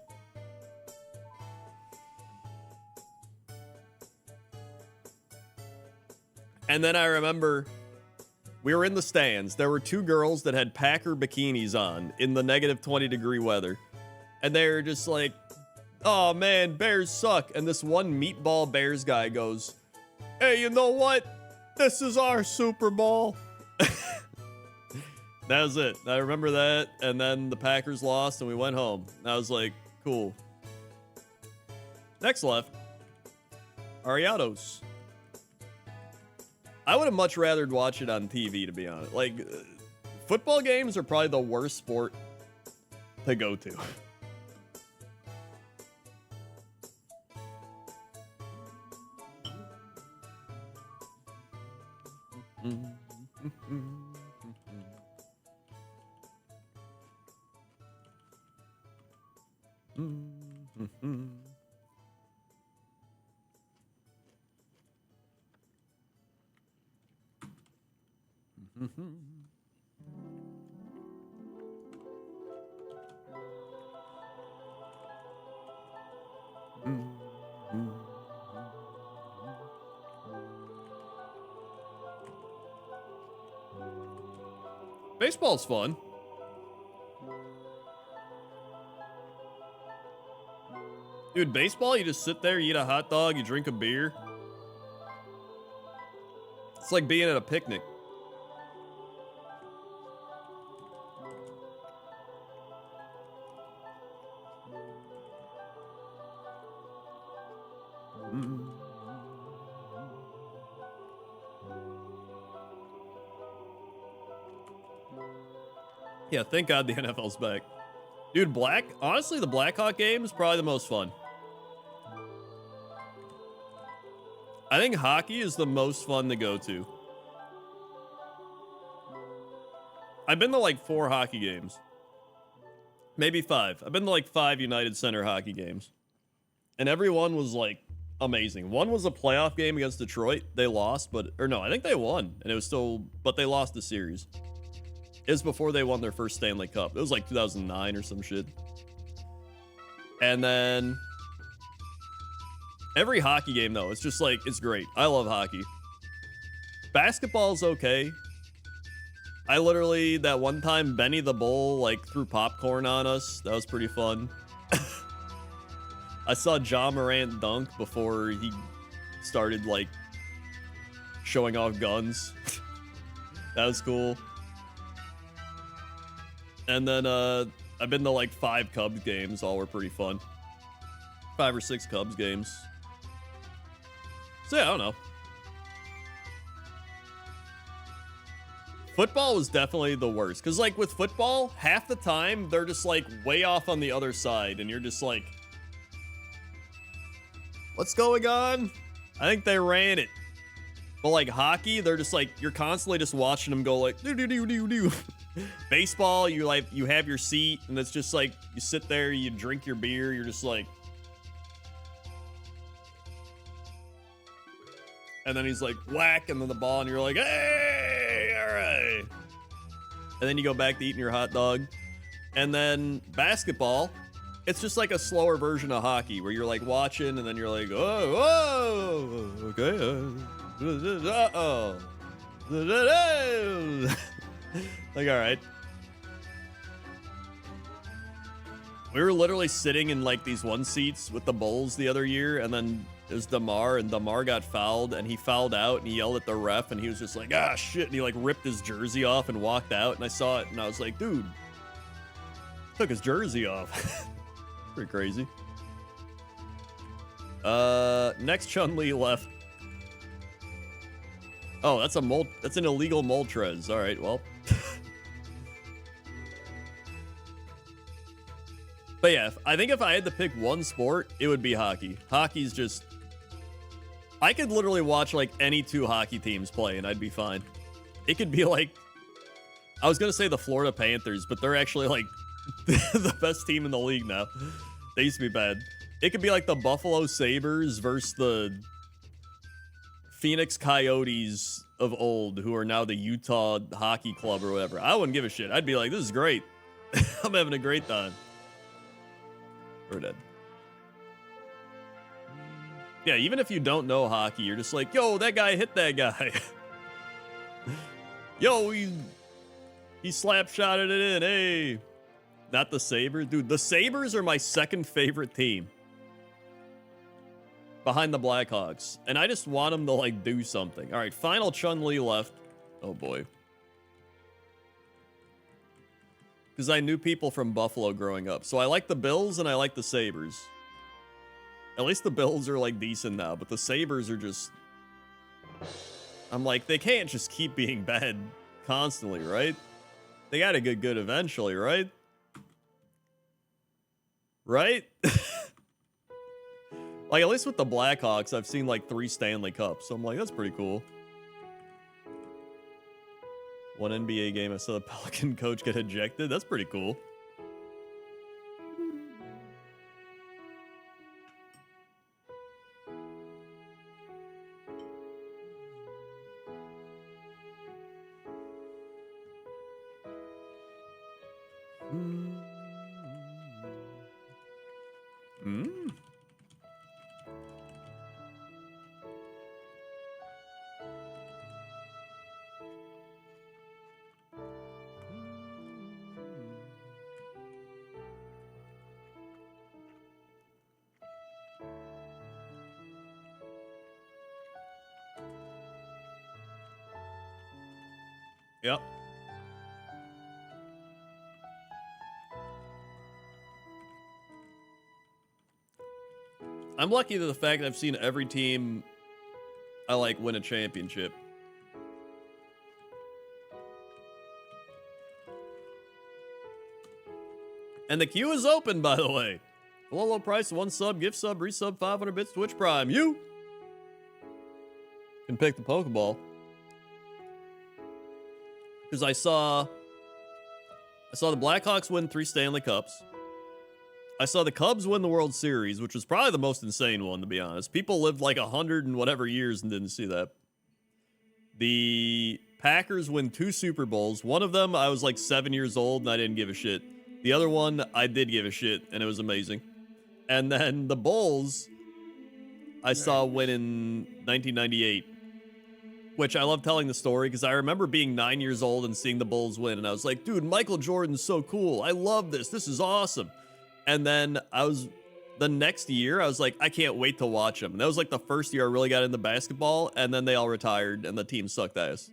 and then I remember we were in the stands. There were two girls that had Packer bikinis on in the negative 20-degree weather. And they were just like, oh man, Bears suck. And this one meatball Bears guy goes, hey, you know what? This is our Super Bowl. That was it. I remember that. And then the Packers lost and we went home. I was like, cool. Next left, Ariados. I would have much rather watch it on TV, to be honest. Like, football games are probably the worst sport to go to. Baseball's fun. Dude, baseball, you just sit there, you eat a hot dog, you drink a beer. It's like being at a picnic. Yeah, thank God the NFL's back. Dude, honestly, the Blackhawk game is probably the most fun. I think hockey is the most fun to go to. I've been to like 4 hockey games. Maybe 5. I've been to like 5 United Center hockey games. And every one was like amazing. One was a playoff game against Detroit. They lost, or no, I think they won. And it was still, but they lost the series. It was before they won their first Stanley Cup. It was like 2009 or some shit. And then every hockey game, though, it's just like, it's great. I love hockey. Basketball's okay. I literally, that one time, Benny the Bull, like, threw popcorn on us. That was pretty fun. I saw Ja Morant dunk before he started, like, showing off guns. That was cool. And then I've been to like 5 Cubs games. All were pretty fun. 5 or 6 Cubs games. So yeah, I don't know. Football was definitely the worst. Because like with football, half the time they're just like way off on the other side. And you're just like, what's going on? I think they ran it. But like hockey, they're just like, you're constantly just watching them go like, do do do do do. Baseball, you have your seat, and it's just like you sit there, you drink your beer, you're just like, and then he's like whack, and then the ball, and you're like, hey! and then you go back to eating your hot dog. And then basketball, it's just like a slower version of hockey where you're like watching and then you're like, oh, okay. Like, all right. We were literally sitting in like these one seats with the Bulls the other year, and then there's Damar, and Damar got fouled, and he fouled out, and he yelled at the ref, and he was just like, ah, shit, and he like ripped his jersey off and walked out, and I saw it, and I was like, dude, took his jersey off. Pretty crazy. Next Chun-Li left. Oh, that's an illegal Moltres. All right, well. But yeah, I think if I had to pick one sport, it would be hockey. Hockey's just... I could literally watch like any two hockey teams play and I'd be fine. It could be like... I was going to say the Florida Panthers, but they're actually like the best team in the league now. They used to be bad. It could be like the Buffalo Sabres versus the Phoenix Coyotes of old, who are now the Utah Hockey Club or whatever. I wouldn't give a shit. I'd be like, this is great. I'm having a great time. We're dead. Yeah, even if you don't know hockey, you're just like, yo, that guy hit that guy. Yo, he slap-shotted it in, hey. Not the Sabres. Dude, the Sabres are my second favorite team. Behind the Blackhawks. And I just want them to, like, do something. All right, final Chun-Li left. Oh, boy. Because I knew people from Buffalo growing up. So I like the Bills and I like the Sabres. At least the Bills are, like, decent now. But the Sabres are just... I'm like, they can't just keep being bad constantly, right? They gotta get good eventually, right? Right? Like, at least with the Blackhawks, I've seen, like, 3 Stanley Cups. So I'm like, that's pretty cool. One NBA game, I saw the Pelican coach get ejected. That's pretty cool. Yep. I'm lucky to the fact that I've seen every team I like win a championship. And the queue is open, by the way. Low price, 1 sub, gift sub, resub, 500 bits, Twitch Prime. You can pick the Pokeball. Because I saw the Blackhawks win 3 Stanley Cups. I saw the Cubs win the World Series, which was probably the most insane one, to be honest. People lived like 100 and whatever years and didn't see that. The Packers win 2 Super Bowls. One of them, I was like 7 years old and I didn't give a shit. The other one, I did give a shit and it was amazing. And then the Bulls, I saw win in 1998. Which I love telling the story because I remember being 9 years old and seeing the Bulls win. And I was like, dude, Michael Jordan's so cool. I love this. This is awesome. And then the next year, I was like, I can't wait to watch them. And that was like the first year I really got into basketball. And then they all retired and the team sucked ass.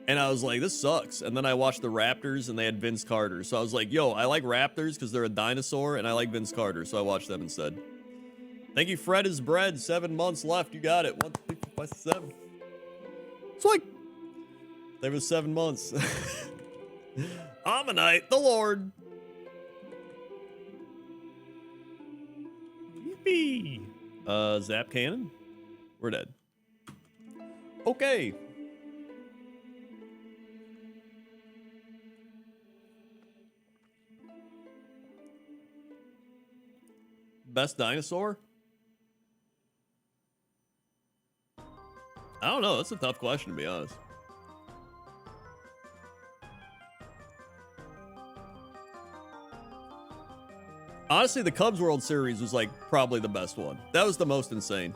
And I was like, this sucks. And then I watched the Raptors and they had Vince Carter. So I was like, yo, I like Raptors because they're a dinosaur and I like Vince Carter. So I watched them instead. Thank you, Fred is bread. 7 months left. You got it. 1, 2, 3, 4, 5, 6, 7. It's like, there was 7 months. Ammonite, the Lord. Yippee. Zap cannon. We're dead. Okay. Best dinosaur? I don't know. That's a tough question, to be honest. Honestly, the Cubs World Series was like probably the best one. That was the most insane.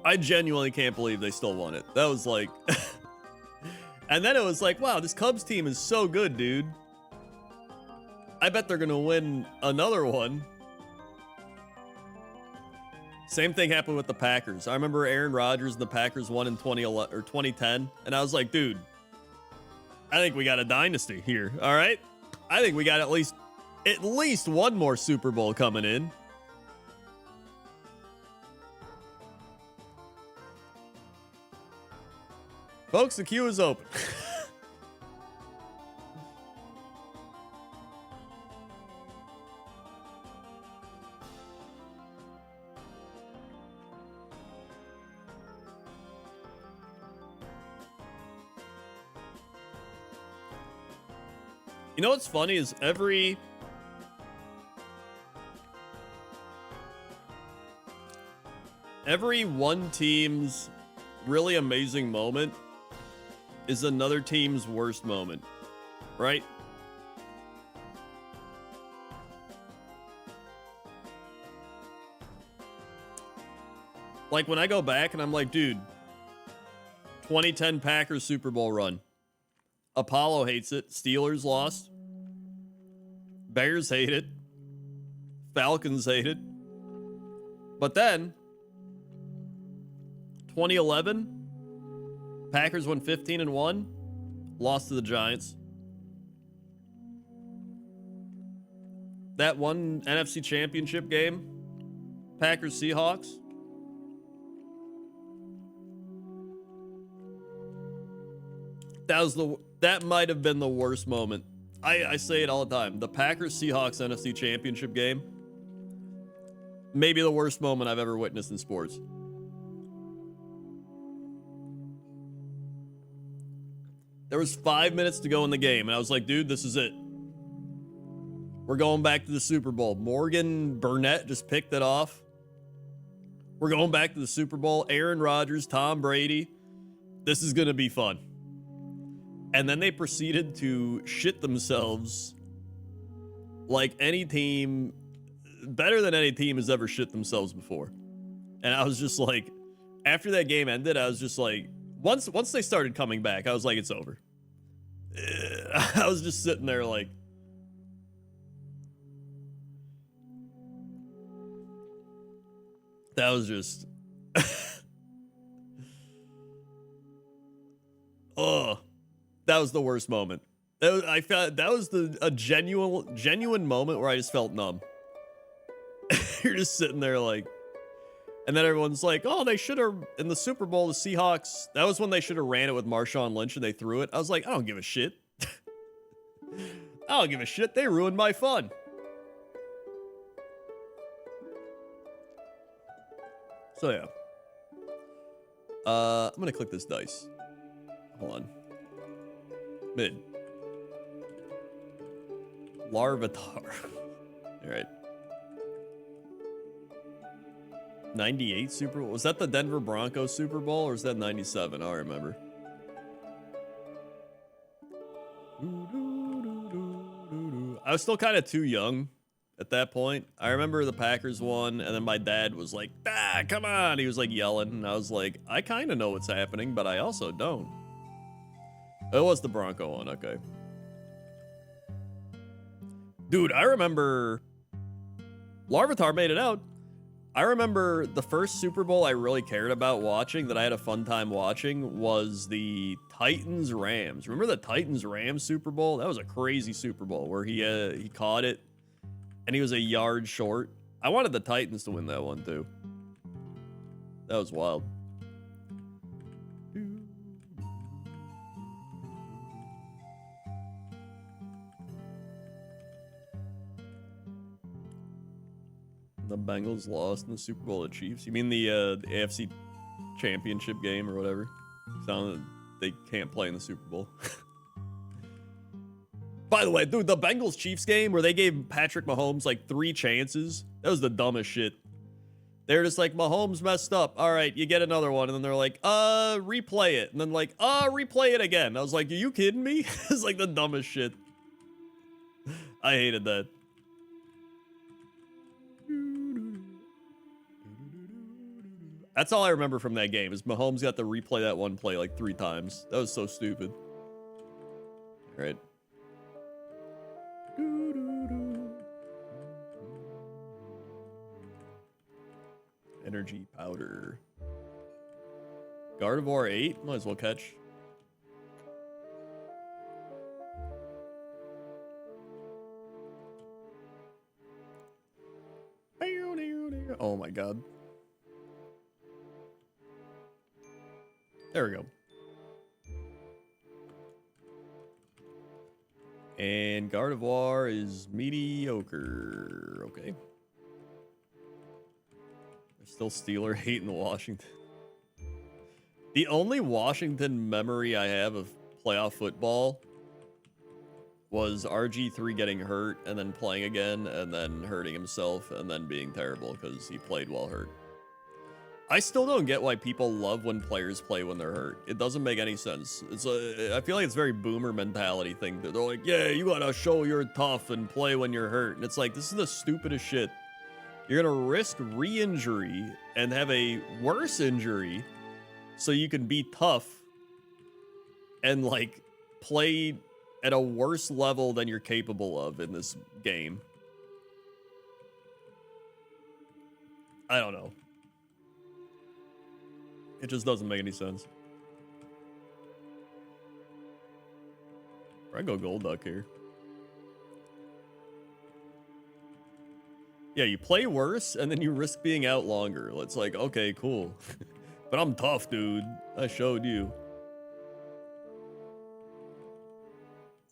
I genuinely can't believe they still won it. That was like, and then it was like, wow, this Cubs team is so good, dude. I bet they're gonna win another one. Same thing happened with the Packers. I remember Aaron Rodgers and the Packers won in 2011 or 2010, and I was like, dude, I think we got a dynasty here. All right, I think we got at least one more Super Bowl coming in. Folks, the queue is open. You know what's funny is every one team's really amazing moment is another team's worst moment, right? Like when I go back and I'm like, dude, 2010 Packers Super Bowl run. Apollo hates it. Steelers lost. Bears hate it. Falcons hate it. But then 2011 Packers won 15-1, lost to the Giants. That one NFC Championship game, Packers Seahawks. That might have been the worst moment. I say it all the time. The Packers Seahawks NFC Championship game, maybe the worst moment I've ever witnessed in sports. There was 5 minutes to go in the game, and I was like, dude, this is it. We're going back to the Super Bowl. Morgan Burnett just picked it off. We're going back to the Super Bowl. Aaron Rodgers, Tom Brady. This is going to be fun. And then they proceeded to shit themselves like any team, better than any team has ever shit themselves before. And I was just like, after that game ended, I was just like, once they started coming back, I was like, it's over. I was just sitting there like, that was just, oh, that was the worst moment. I felt that was a genuine moment where I just felt numb. You're just sitting there like, and then everyone's like, oh, they should have, in the Super Bowl, the Seahawks, that was when they should have ran it with Marshawn Lynch and they threw it. I was like, I don't give a shit. I don't give a shit. They ruined my fun. So yeah. I'm gonna click this dice. Hold on. Mid. Larvitar. Alright. 98 Super Bowl? Was that the Denver Broncos Super Bowl or was that 97? I don't remember. I was still kind of too young at that point. I remember the Packers won, and then my dad was like, ah, come on. He was like yelling, and I was like, I kind of know what's happening, but I also don't. It was the Bronco one, okay. Dude, I remember Larvitar made it out. I remember the first Super Bowl I really cared about watching, that I had a fun time watching, was the Titans-Rams. Remember the Titans-Rams Super Bowl? That was a crazy Super Bowl where he caught it and he was a yard short. I wanted the Titans to win that one too. That was wild. The Bengals lost in the Super Bowl to Chiefs. You mean the AFC Championship game or whatever? Sounded they can't play in the Super Bowl. By the way, dude, the Bengals Chiefs game where they gave Patrick Mahomes like 3 chances, that was the dumbest shit. They're just like, Mahomes messed up. All right, you get another one. And then they're like, replay it. And then like, replay it again. I was like, are you kidding me? It's like the dumbest shit. I hated that. That's all I remember from that game is Mahomes got to replay that one play like 3 times. That was so stupid. All right. Energy powder. Gardevoir 8. Might as well catch. Oh my god. There we go. And Gardevoir is mediocre. Okay. There's still Steeler hate in Washington. The only Washington memory I have of playoff football was RG3 getting hurt and then playing again and then hurting himself and then being terrible because he played while hurt. I still don't get why people love when players play when they're hurt. It doesn't make any sense. I feel like it's a very boomer mentality thing. They're like, yeah, you gotta show you're tough and play when you're hurt. And it's like, this is the stupidest shit. You're gonna risk re-injury and have a worse injury so you can be tough and like play at a worse level than you're capable of in this game. I don't know. It just doesn't make any sense. I go gold duck here. Yeah, you play worse and then you risk being out longer. It's like, okay, cool. But I'm tough, dude. I showed you.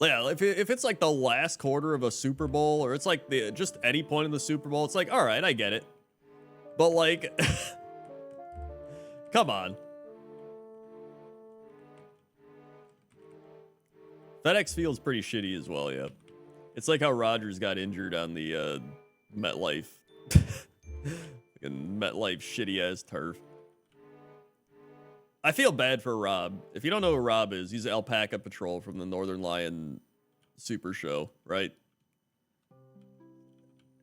Yeah, if it's like the last quarter of a Super Bowl or it's like just any point in the Super Bowl, it's like, all right, I get it. But like, come on. FedEx Field's pretty shitty as well, yeah. It's like how Rodgers got injured on the MetLife. Fucking MetLife shitty-ass turf. I feel bad for Rob. If you don't know who Rob is, he's Alpaca Patrol from the Northern Lion Super Show, right?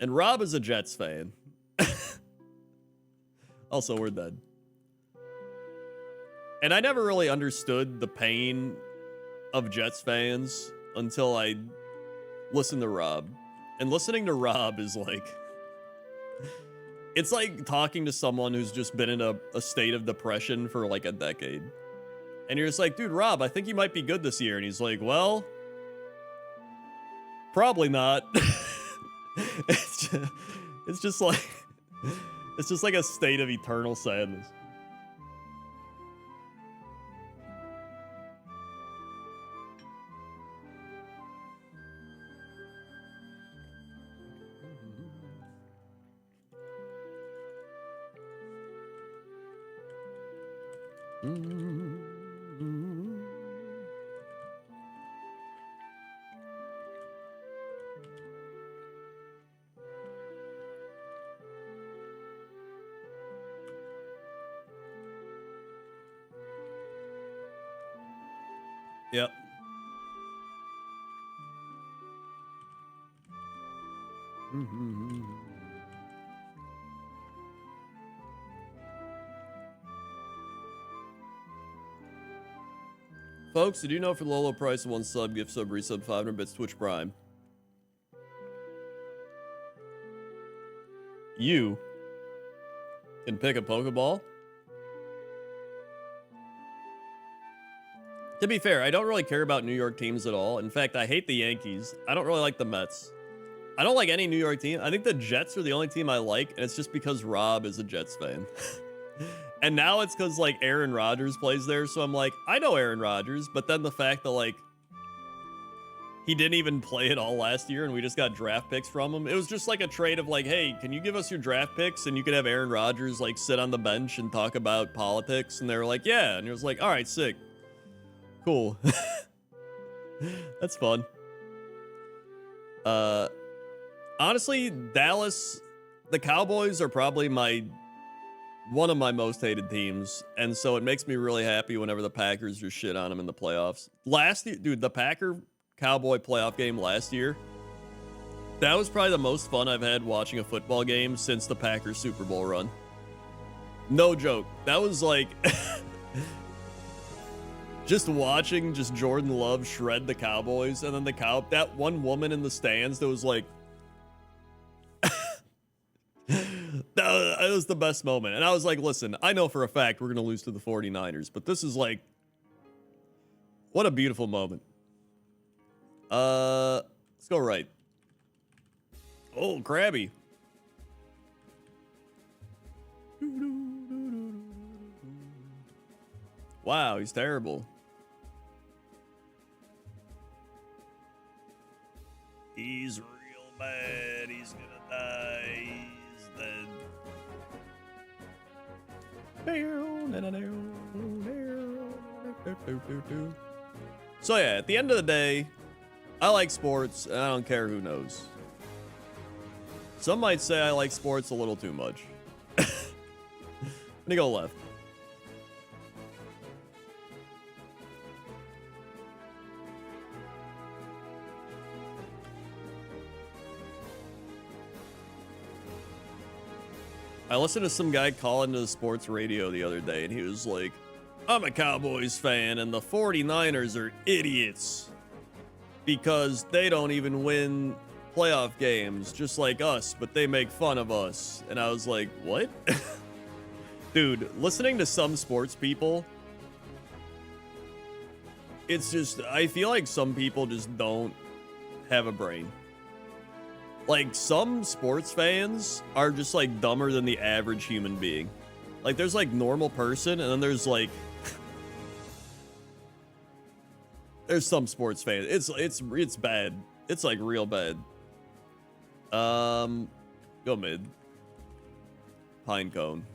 And Rob is a Jets fan. Also, we're dead. And I never really understood the pain of Jets fans until I listened to Rob. And listening to Rob is like... It's like talking to someone who's just been in a state of depression for like a decade. And you're just like, dude, Rob, I think you might be good this year. And he's like, well, probably not. It's just like a state of eternal sadness. Yep. Folks, did you know for the low price of 1 sub, gift sub, resub, 500 bits, Twitch Prime, you can pick a Pokeball? To be fair, I don't really care about New York teams at all. In fact, I hate the Yankees. I don't really like the Mets. I don't like any New York team. I think the Jets are the only team I like, and it's just because Rob is a Jets fan. And now it's because, like, Aaron Rodgers plays there, so I'm like, I know Aaron Rodgers, but then the fact that, like, he didn't even play at all last year, and we just got draft picks from him. It was just like a trade of, like, hey, can you give us your draft picks, and you could have Aaron Rodgers, like, sit on the bench and talk about politics, and they were like, yeah, and it was like, all right, sick. Cool. That's fun. Honestly, Dallas, the Cowboys are probably one of my most hated teams, and so it makes me really happy whenever the Packers just shit on them in the playoffs. Last year, dude, the Packer-Cowboy playoff game last year, that was probably the most fun I've had watching a football game since the Packers Super Bowl run. No joke. That was like just watching just Jordan Love shred the Cowboys, and then that one woman in the stands that was like that was the best moment. And I was like, listen, I know for a fact we're gonna lose to the 49ers, but this is like, what a beautiful moment. Let's go right. Oh, Krabby. Wow, he's terrible. He's real bad. He's gonna die. He's dead. So yeah, at the end of the day, I like sports, and I don't care who knows. Some might say I like sports a little too much. Let me go left. I listened to some guy call into the sports radio the other day, and he was like, I'm a Cowboys fan, and the 49ers are idiots because they don't even win playoff games just like us, but they make fun of us. And I was like, what? Dude, listening to some sports people, it's just, I feel like some people just don't have a brain. Like, some sports fans are just like dumber than the average human being. Like, there's like normal person, and then there's like there's some sports fans. It's bad. It's like real bad. Go mid. Pine cone.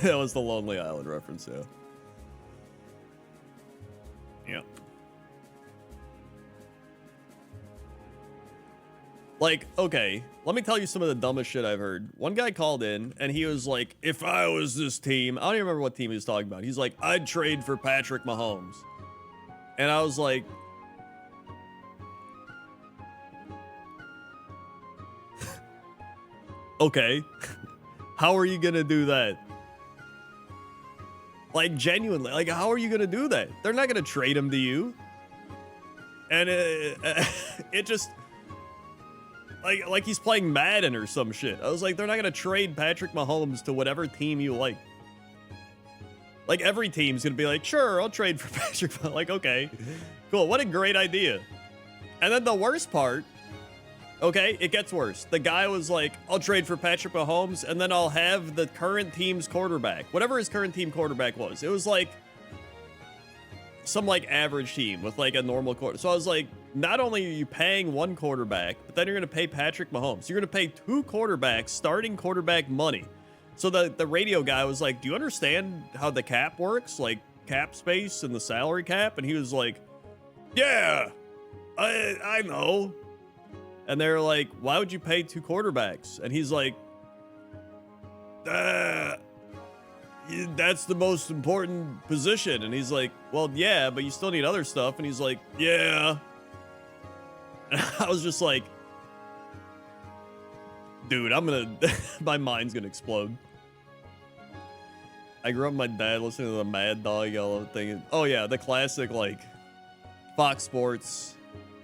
That was the Lonely Island reference, yeah. Yep. Like, okay, let me tell you some of the dumbest shit I've heard. One guy called in, and he was like, if I was this team, I don't even remember what team he was talking about. He's like, I'd trade for Patrick Mahomes. And I was like, okay, how are you gonna do that? Like, genuinely, like, how are you gonna do that? They're not gonna trade him to you. And it just, like he's playing Madden or some shit. I was like, they're not gonna trade Patrick Mahomes to whatever team you like. Like, every team's gonna be like, sure, I'll trade for Patrick Mahomes. Like, okay, cool, what a great idea. And then the worst part, okay, it gets worse. The guy was like, I'll trade for Patrick Mahomes, and then I'll have the current team's quarterback. Whatever his current team quarterback was. It was like some like average team with like a normal quarter. So I was like, not only are you paying one quarterback, but then you're going to pay Patrick Mahomes. You're going to pay two quarterbacks, starting quarterback money. So the radio guy was like, do you understand how the cap works? Like cap space and the salary cap? And he was like, yeah, I know. And they're like, why would you pay two quarterbacks? And he's like, that's the most important position. And he's like, well, yeah, but you still need other stuff. And he's like, yeah. And I was just like, dude, my mind's gonna explode. I grew up with my dad listening to the Mad Dog yellow thing. Oh yeah, the classic, like, Fox Sports,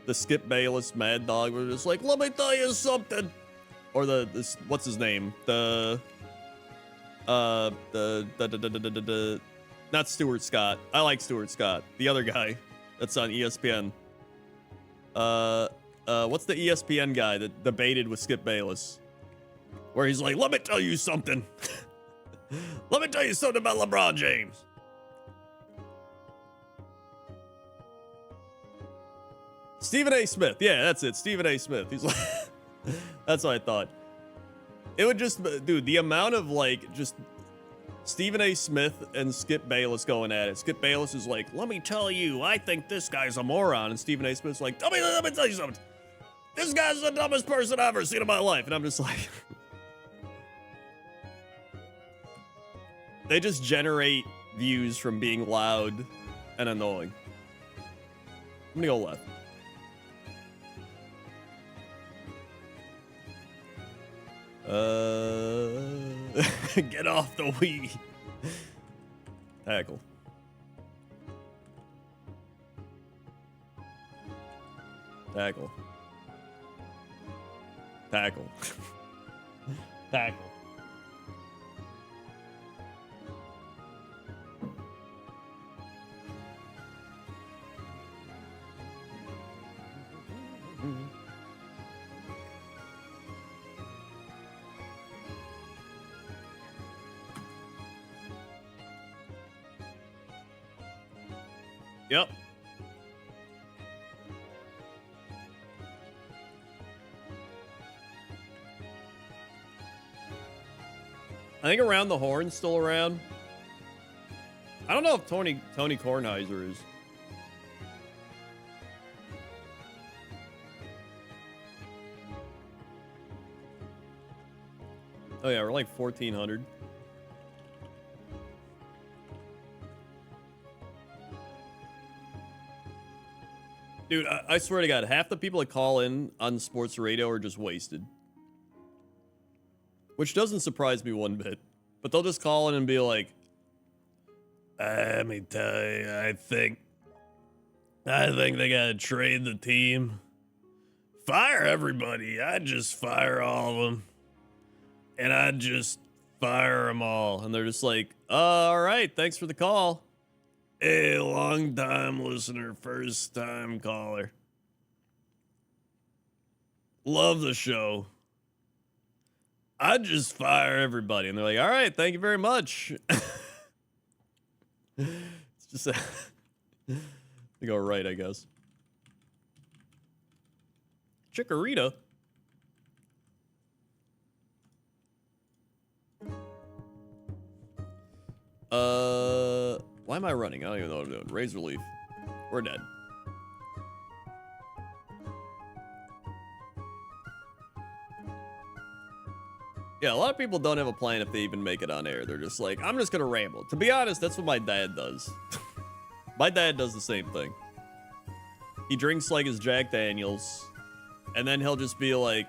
the Skip Bayless Mad Dog, where it's like, let me tell you something. Or this, what's his name? Not Stuart Scott. I like Stuart Scott. The other guy that's on ESPN. What's the ESPN guy that debated with Skip Bayless? Where he's like, let me tell you something. Let me tell you something about LeBron James. Stephen A. Smith. Yeah, that's it. Stephen A. Smith. He's like, that's what I thought. It would just, dude, the amount of like just Stephen A. Smith and Skip Bayless going at it. Skip Bayless is like, let me tell you, I think this guy's a moron. And Stephen A. Smith's like, let me tell you something. This guy's the dumbest person I've ever seen in my life. And I'm just like, they just generate views from being loud and annoying. I'm gonna go left. Get off the Wii. Tackle. Tackle. Tackle. Tackle. Yep. I think Around the Horn's still around. I don't know if Tony Kornheiser is. Oh yeah, we're like 1,400. Dude, I swear to God, half the people that call in on sports radio are just wasted. Which doesn't surprise me one bit. But they'll just call in and be like, let me tell you, I think they gotta trade the team. Fire everybody. I'd just fire all of them. And I'd just fire them all. And they're just like, all right, thanks for the call. Hey, long time listener, first time caller. Love the show. I'd just fire everybody. And they're like, all right, thank you very much. It's just they go right, I guess. Chikorita. Why am I running? I don't even know what I'm doing. Razor Leaf. We're dead. Yeah, a lot of people don't have a plan if they even make it on air. They're just like, I'm just gonna ramble. To be honest, that's what my dad does. My dad does the same thing. He drinks like his Jack Daniels, and then he'll just be like,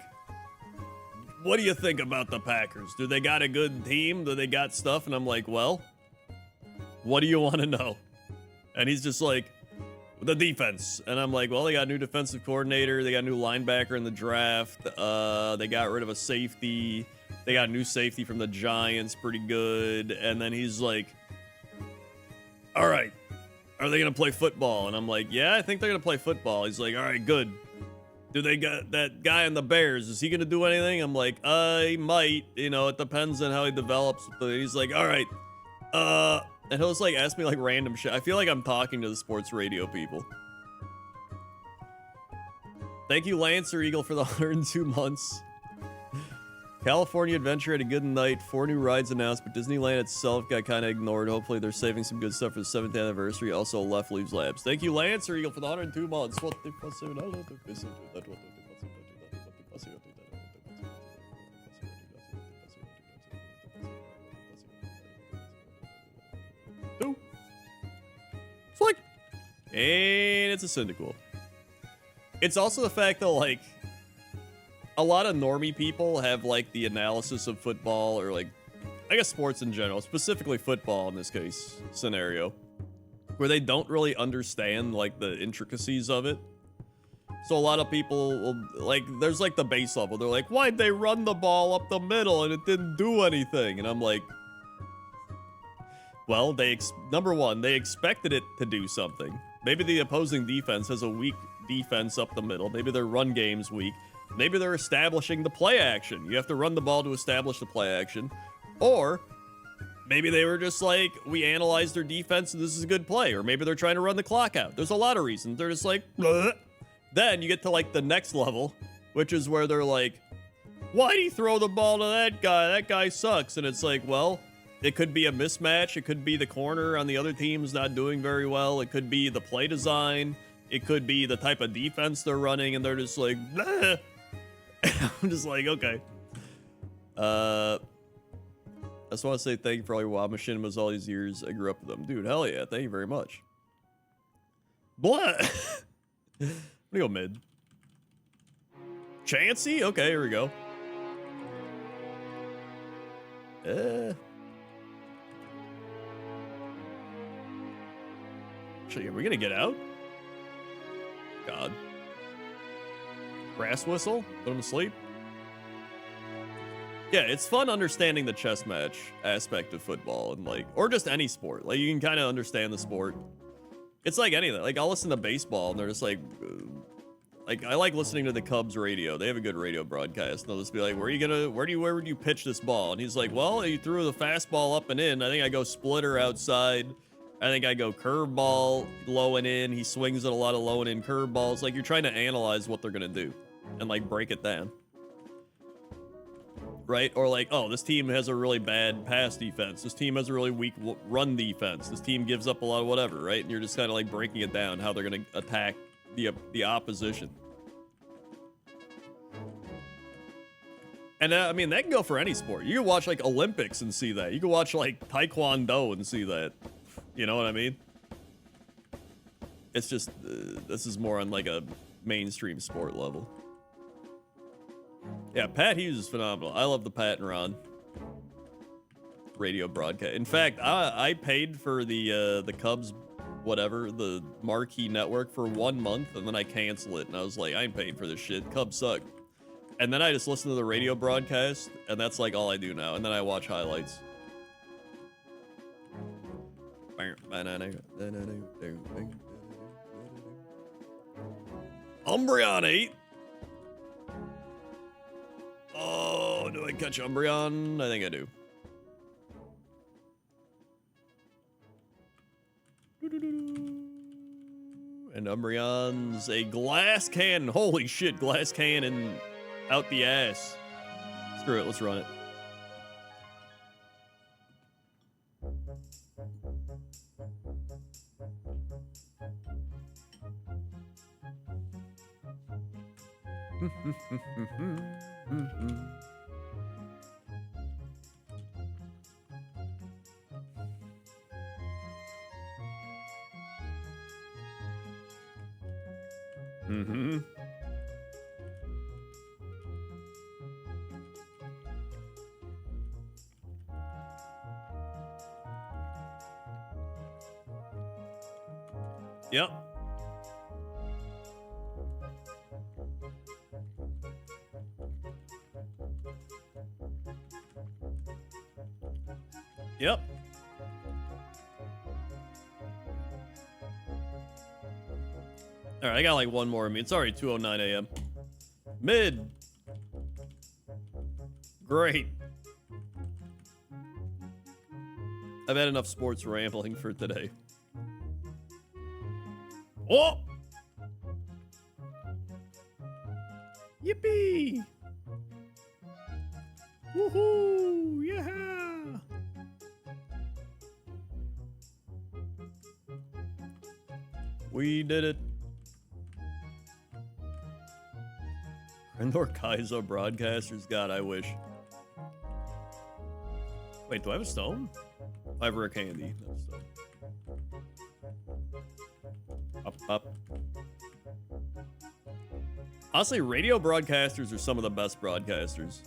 what do you think about the Packers? Do they got a good team? Do they got stuff? And I'm like, well, what do you want to know? And he's just like, the defense. And I'm like, well, they got a new defensive coordinator. They got a new linebacker in the draft. They got rid of a safety. They got a new safety from the Giants. Pretty good. And then he's like, all right, are they going to play football? And I'm like, yeah, I think they're going to play football. He's like, all right, good. Do they got that guy on the Bears? Is he going to do anything? I'm like, he might. You know, it depends on how he develops. But he's like, all right. And he'll just like ask me like random shit. I feel like I'm talking to the sports radio people. Thank you, Lancer Eagle, for the 102 months. California Adventure had a good night. 4 new rides announced, but Disneyland itself got kind of ignored. Hopefully they're saving some good stuff for the 7th anniversary. Also, Left Leaves Labs. Thank you, Lancer Eagle, for the 102 months. What the Flick. And it's a Cyndaquil. It's also the fact that, like, a lot of normie people have, like, the analysis of football, or, like, I guess sports in general, specifically football in this case scenario, where they don't really understand, like, the intricacies of it. So a lot of people will, like, there's, like, the base level. They're like, why'd they run the ball up the middle and it didn't do anything? And I'm like, well, number one, they expected it to do something. Maybe the opposing defense has a weak defense up the middle. Maybe their run game's weak. Maybe they're establishing the play action. You have to run the ball to establish the play action. Or maybe they were just like, we analyzed their defense and this is a good play. Or maybe they're trying to run the clock out. There's a lot of reasons. They're just like, bleh. Then you get to like the next level, which is where they're like, why'd he throw the ball to that guy? That guy sucks. And it's like, well, it could be a mismatch. It could be the corner on the other team's not doing very well. It could be the play design. It could be the type of defense they're running, and they're just like, bleh. I'm just like, okay. I just want to say thank you for all your WoW machinimas all these years. I grew up with them. Dude, hell yeah. Thank you very much. Blah. I'm gonna go mid. Chansey? Okay, here we go. Actually, are we gonna get out? God. Brass whistle? Put him to sleep? Yeah, it's fun understanding the chess match aspect of football and like, or just any sport. Like you can kind of understand the sport. It's like anything. Like I'll listen to baseball and they're just like I like listening to the Cubs radio. They have a good radio broadcast. And they'll just be like, where would you pitch this ball? And he's like, well, he threw the fastball up and in. I think I go splitter outside. I think I go curveball low and in. He swings at a lot of low and in curveballs. Like you're trying to analyze what they're gonna do and like break it down. Right? Or like, oh, this team has a really bad pass defense. This team has a really weak run defense. This team gives up a lot of whatever, right? And you're just kind of like breaking it down, how they're going to attack the opposition. And I mean, that can go for any sport. You can watch like Olympics and see that. You can watch like Taekwondo and see that. You know what I mean? It's just, this is more on like a mainstream sport level. Yeah, Pat Hughes is phenomenal. I love the Pat and Ron radio broadcast. In fact, I paid for the Cubs, whatever, the marquee network for 1 month, and then I canceled it. And I was like, I ain't paying for this shit. Cubs suck. And then I just listen to the radio broadcast, and that's like all I do now. And then I watch highlights. Umbreon 8. Oh, do I catch Umbreon? I think I do. And Umbreon's a glass cannon. Holy shit, glass cannon out the ass. Screw it, let's run it. Mm-hmm. Yep. Yep. All right, I got like one more. I mean, it's already 2:09 a.m. Mid. Great. I've had enough sports rambling for today. Oh! Yippee! Woohoo! Yeah! We did it. Crendor Kaizo broadcasters? God, I wish. Wait, do I have a stone? I have rare candy. That's stone. Up. Honestly, radio broadcasters are some of the best broadcasters.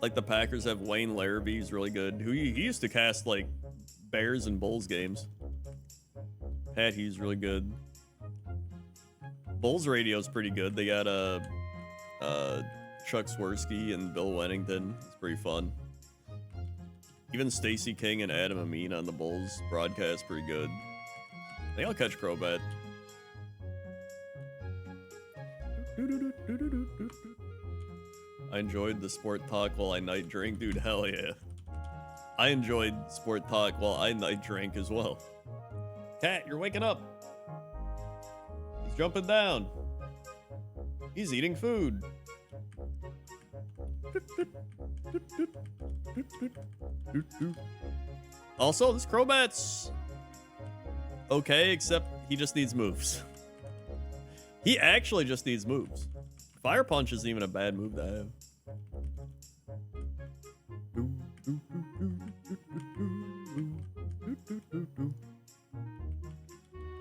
Like the Packers have Wayne Larrabee, he's really good. He used to cast like Bears and Bulls games. Pat Hughes really good. Bulls radio's pretty good. They got Chuck Swirsky and Bill Wennington. It's pretty fun. Even Stacey King and Adam Amin on the Bulls broadcast pretty good. I think I'll catch Crobat. I enjoyed the sport talk while I night drink. Dude, hell yeah. I enjoyed sport talk while I night drink as well. Cat, you're waking up. He's jumping down. He's eating food. Also, this Crobat's okay, except he just needs moves. He actually just needs moves. Fire Punch isn't even a bad move to have.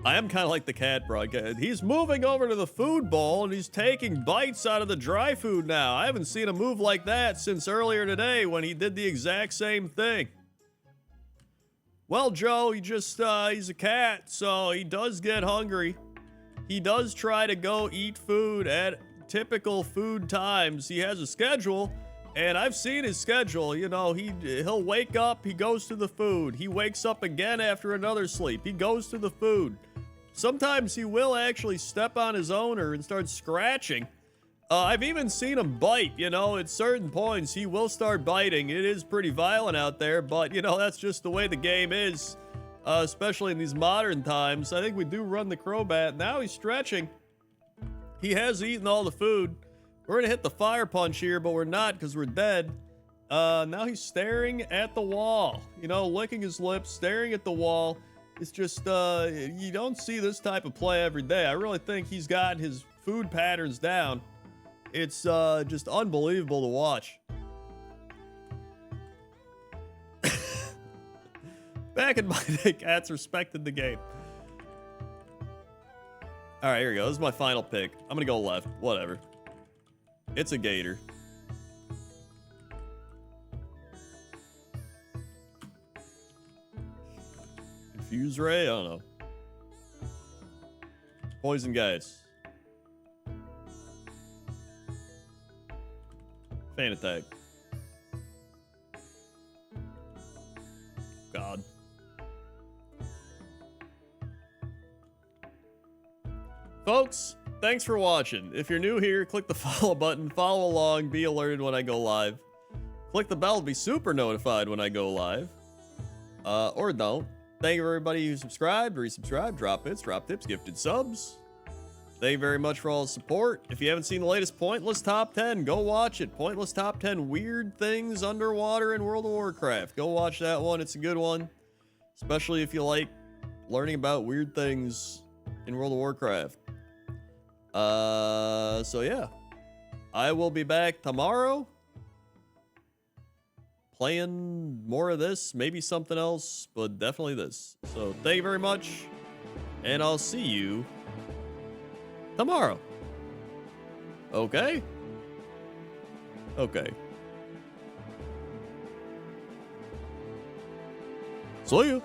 I am kind of like the cat broadcast. He's moving over to the food bowl and he's taking bites out of the dry food now. I haven't seen a move like that since earlier today when he did the exact same thing. Well, Joe, he's a cat, so he does get hungry. He does try to go eat food at typical food times. He has a schedule, and I've seen his schedule. You know, he'll wake up, he goes to the food. He wakes up again after another sleep. He goes to the food. Sometimes he will actually step on his owner and start scratching. I've even seen him bite, you know, at certain points he will start biting. It is pretty violent out there, but, you know, that's just the way the game is, especially in these modern times. I think we do run the Crobat. Now he's stretching. He has eaten all the food. We're going to hit the fire punch here, but we're not because we're dead. Now he's staring at the wall, you know, licking his lips, staring at the wall. It's just, you don't see this type of play every day. I really think he's got his food patterns down. It's just unbelievable to watch. Back in my day, cats respected the game. All right, here we go. This is my final pick. I'm gonna go left. Whatever. It's a gator. Fuse ray? I don't know. Poison guys. Fan attack. God. Folks, thanks for watching. If you're new here, click the follow button, follow along, be alerted when I go live. Click the bell to be super notified when I go live. Or don't. Thank you everybody who subscribed, resubscribed, drop bits, drop tips, gifted subs. Thank you very much for all the support. If you haven't seen the latest Pointless Top 10, go watch it. Pointless Top 10 Weird Things Underwater in World of Warcraft. Go watch that one. It's a good one. Especially if you like learning about weird things in World of Warcraft. So yeah. I will be back tomorrow. Playing more of this, maybe something else, but definitely this. So thank you very much, and I'll see you tomorrow. Okay? Okay. See you.